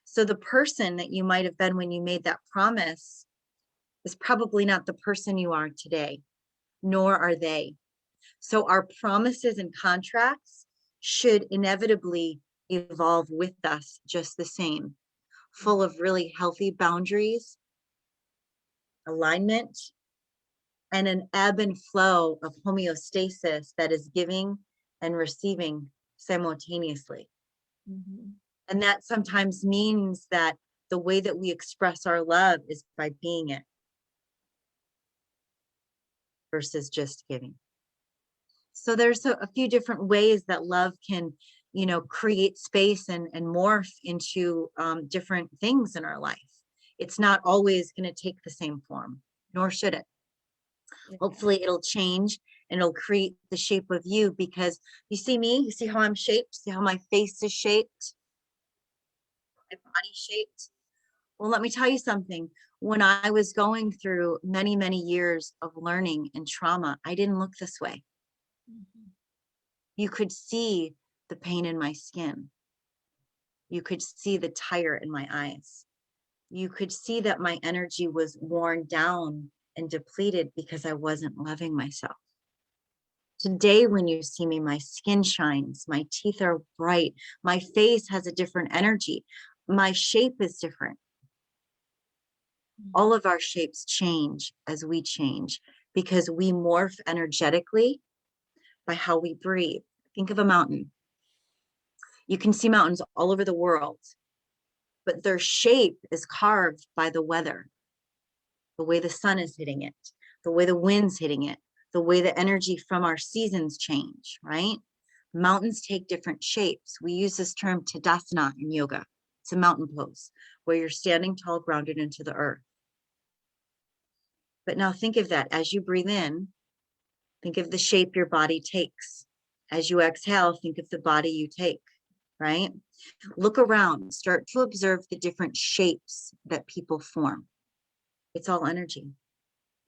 So the person that you might have been when you made that promise is probably not the person you are today, nor are they. So our promises and contracts should inevitably evolve with us just the same, full of really healthy boundaries, alignment, and an ebb and flow of homeostasis that is giving and receiving simultaneously. And that sometimes means that the way that we express our love is by being it versus just giving. So there's a few different ways that love can create space and morph into different things in our life. It's not always going to take the same form, nor should it. Yeah. Hopefully it'll change and it'll create the shape of you, because you see me, you see how I'm shaped, see how my face is shaped, my body shaped. Well, let me tell you something. When I was going through many, many years of learning and trauma, I didn't look this way. Mhm. You could see the pain in my skin. You could see the tire in my eyes. You could see that my energy was worn down and depleted because I wasn't loving myself. Today, when you see me, my skin shines, my teeth are bright, my face has a different energy, my shape is different. All of our shapes change as we change because we morph energetically by how we breathe. Think of a mountain. You can see mountains all over the world, but their shape is carved by the weather, the way the sun is hitting it, the way the wind's hitting it, the way the energy from our seasons change, right? Mountains take different shapes. We use this term Tadasana in yoga. It's a mountain pose where you're standing tall, grounded into the earth. But now think of that as you breathe in, think of the shape your body takes. As you exhale, think of the body you take, right? Look around, start to observe the different shapes that people form. It's all energy.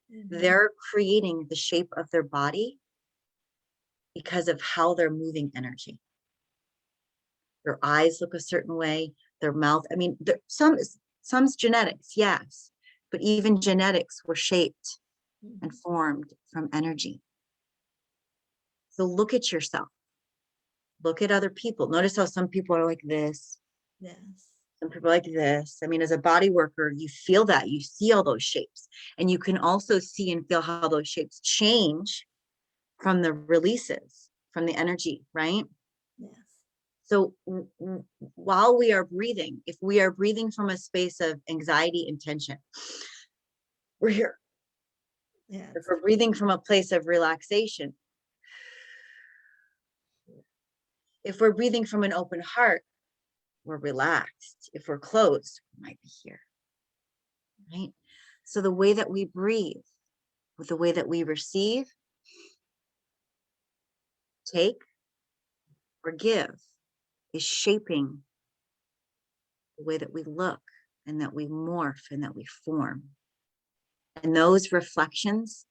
They're creating the shape of their body because of how they're moving energy. Their eyes look a certain way, their mouth. I mean, some's genetics, yes, but even genetics were shaped and formed from energy. So look at yourself. Look at other people. Notice how some people are like this. Yes. Some people are like this. I mean, as a body worker, you feel that. You see all those shapes. And you can also see and feel how those shapes change from the releases, from the energy, right? Yes. So while we are breathing, if we are breathing from a space of anxiety and tension, we're here. Yes. If we're breathing from a place of relaxation, if we're breathing from an open heart, we're relaxed. If we're closed, we might be here, right? So the way that we breathe, with the way that we receive, take, or give, is shaping the way that we look and that we morph and that we form. And those reflections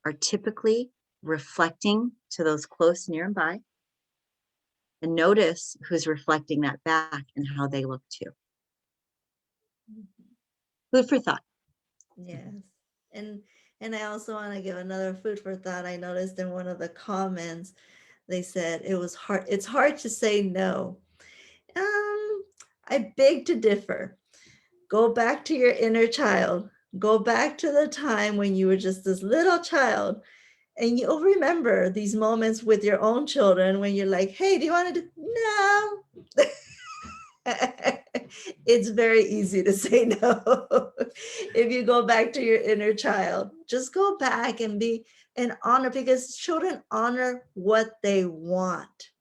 are typically reflecting to those close, near, and by. And notice who's reflecting that back and how they look too. Food for thought. Yes. And I also want to give another food for thought. I noticed in one of the comments, they said it's hard to say no. I beg to differ. Go back to your inner child. Go back to the time when you were just this little child. And you'll remember these moments with your own children when you're like, hey, do you want to do? No. It's very easy to say no. If you go back to your inner child, just go back and honor, because children honor what they want.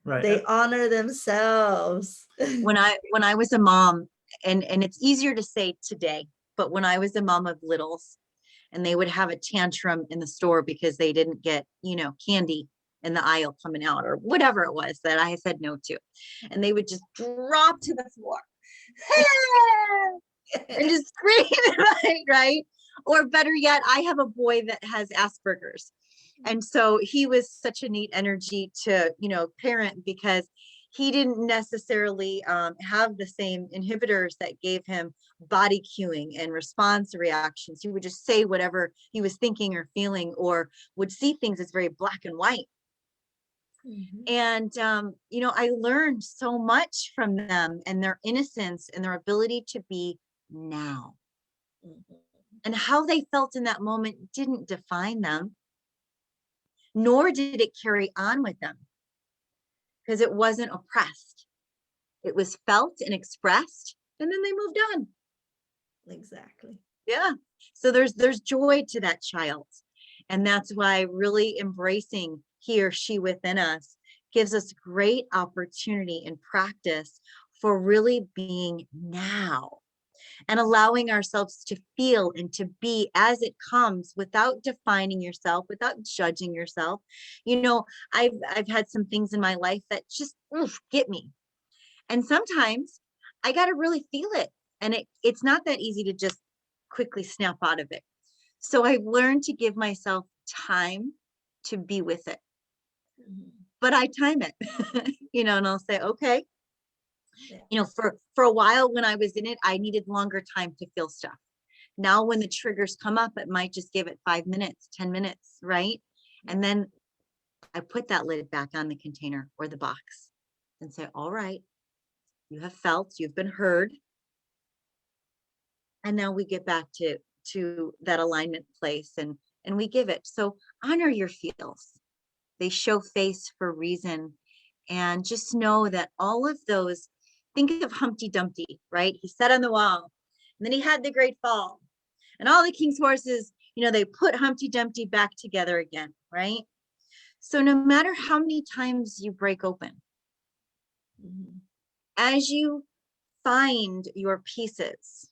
Right. They honor themselves. When I was a mom, and it's easier to say today, but when I was a mom of littles and they would have a tantrum in the store because they didn't get, candy in the aisle coming out or whatever it was that I said no to. And they would just drop to the floor and just scream, right? Or better yet, I have a boy that has Asperger's. And so he was such a neat energy to, parent, because he didn't necessarily have the same inhibitors that gave him body cueing and response reactions. He would just say whatever he was thinking or feeling, or would see things as very black and white. And, I learned so much from them and their innocence and their ability to be now. And how they felt in that moment didn't define them, nor did it carry on with them, because it wasn't oppressed. It was felt and expressed, and then they moved on. Exactly. Yeah. So there's joy to that child. And that's why really embracing he or she within us gives us great opportunity and practice for really being now and allowing ourselves to feel and to be as it comes without defining yourself, without judging yourself. You know, I've had some things in my life that just get me. And sometimes I got to really feel it. And it's not that easy to just quickly snap out of it. So I've learned to give myself time to be with it. But I time it, and I'll say, okay, Yeah. for a while when I was in it, I needed longer time to feel stuff. Now, when the triggers come up, it might just give it 5 minutes, 10 minutes, right? And then I put that lid back on the container or the box and say, all right, you have felt, you've been heard. And now we get back to that alignment place and we give it. So honor your feels. They show face for a reason. And just know that all of those, think of Humpty Dumpty, right? He sat on the wall and then he had the great fall. And all the king's horses, they put Humpty Dumpty back together again, right? So no matter how many times you break open, as you find your pieces,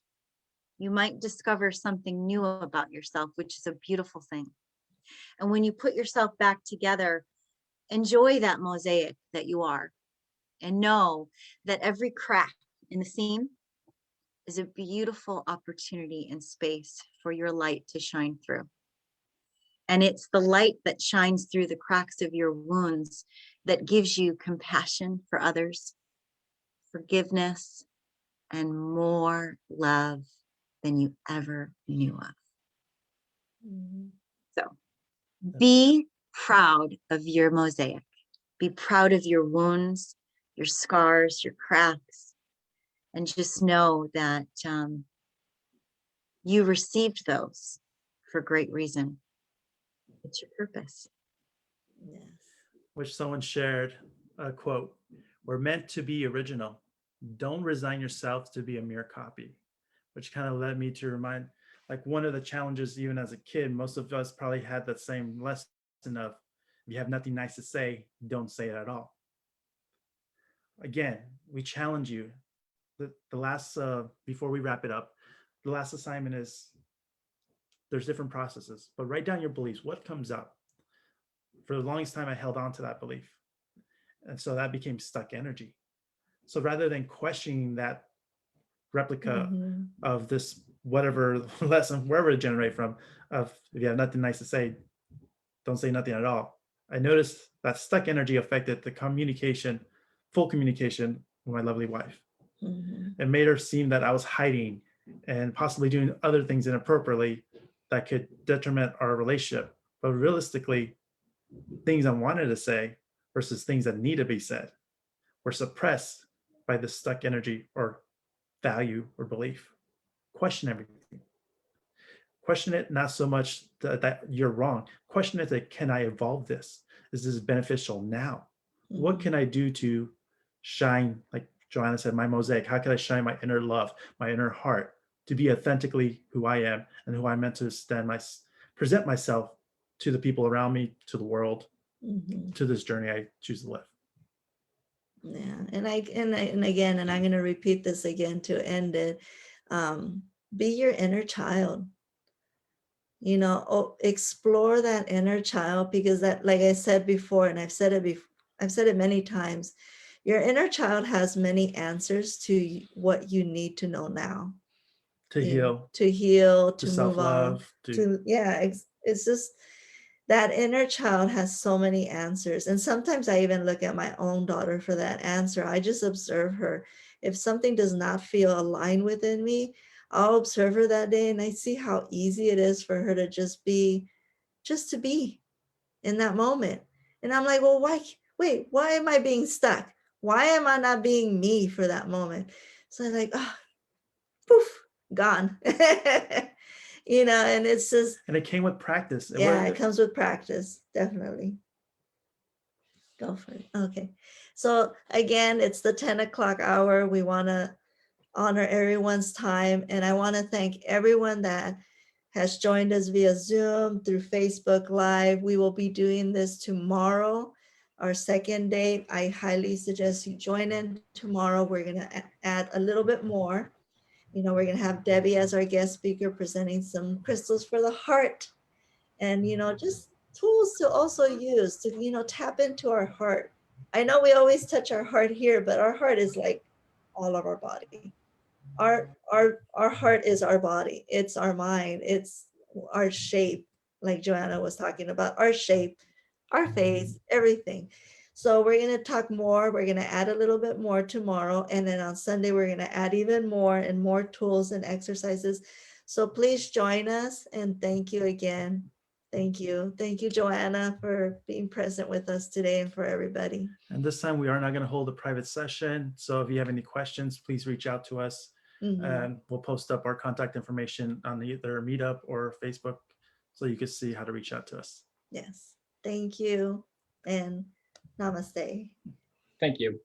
you might discover something new about yourself, which is a beautiful thing. And when you put yourself back together, enjoy that mosaic that you are, and know that every crack in the seam is a beautiful opportunity and space for your light to shine through. And it's the light that shines through the cracks of your wounds that gives you compassion for others, forgiveness, and more love than you ever knew of. So be proud of your mosaic. Be proud of your wounds, your scars, your cracks, and just know that you received those for great reason. It's your purpose. Yes. Which someone shared a quote: "We're meant to be original. Don't resign yourself to be a mere copy," which kind of led me to remind, like, one of the challenges, even as a kid, most of us probably had that same lesson of, if you have nothing nice to say, don't say it at all. Again, we challenge you. The last, before we wrap it up, the last assignment is, there's different processes, but write down your beliefs. What comes up? For the longest time, I held on to that belief. And so that became stuck energy. So rather than questioning that replica of this, whatever lesson, wherever it generated from, of if you have nothing nice to say, don't say nothing at all. I noticed that stuck energy affected the communication, full communication with my lovely wife. It made her seem that I was hiding and possibly doing other things inappropriately that could detriment our relationship. But realistically, things I wanted to say versus things that need to be said were suppressed by this stuck energy or value or belief. Question everything. Question it not so much that you're wrong. Question it that, can I evolve this? Is this beneficial now? What can I do to shine, like Joanna said, my mosaic? How can I shine my inner love, my inner heart, to be authentically who I am and who I'm meant to present myself to the people around me, to the world, to this journey I choose to live. Yeah, and again, and I'm going to repeat this again to end it. Be your inner child. Explore that inner child, because that, like I said before, and I've said it many times, your inner child has many answers to what you need to know now. To heal, to move on, self-love, it's just that inner child has so many answers. And sometimes I even look at my own daughter for that answer. I just observe her. If something does not feel aligned within me, I'll observe her that day and I see how easy it is for her to just to be in that moment. And I'm like, well, why am I being stuck? Why am I not being me for that moment? So I'm like, oh, poof, gone. And it's just, and it came with practice. It comes with practice, definitely. Go for it. Okay. So again, it's the 10 o'clock hour. We want to honor everyone's time. And I want to thank everyone that has joined us via Zoom, through Facebook Live. We will be doing this tomorrow, our second day. I highly suggest you join in tomorrow. We're going to add a little bit more. You know, we're going to have Debbie as our guest speaker presenting some crystals for the heart, and, you know, just tools to also use to, you know, tap into our heart. I know we always touch our heart here, but our heart is like all of our body. Our heart is our body. It's our mind. It's our shape, like Joanna was talking about, our shape, our face, everything. So we're going to talk more. We're going to add a little bit more tomorrow. And then on Sunday, we're going to add even more and more tools and exercises. So please join us, and thank you again. Thank you. Thank you, Joanna, for being present with us today, and for everybody. And this time we are not going to hold a private session. So if you have any questions, please reach out to us. Mhm. And we'll post up our contact information on either Meetup or Facebook so you can see how to reach out to us. Yes. Thank you. And namaste. Thank you.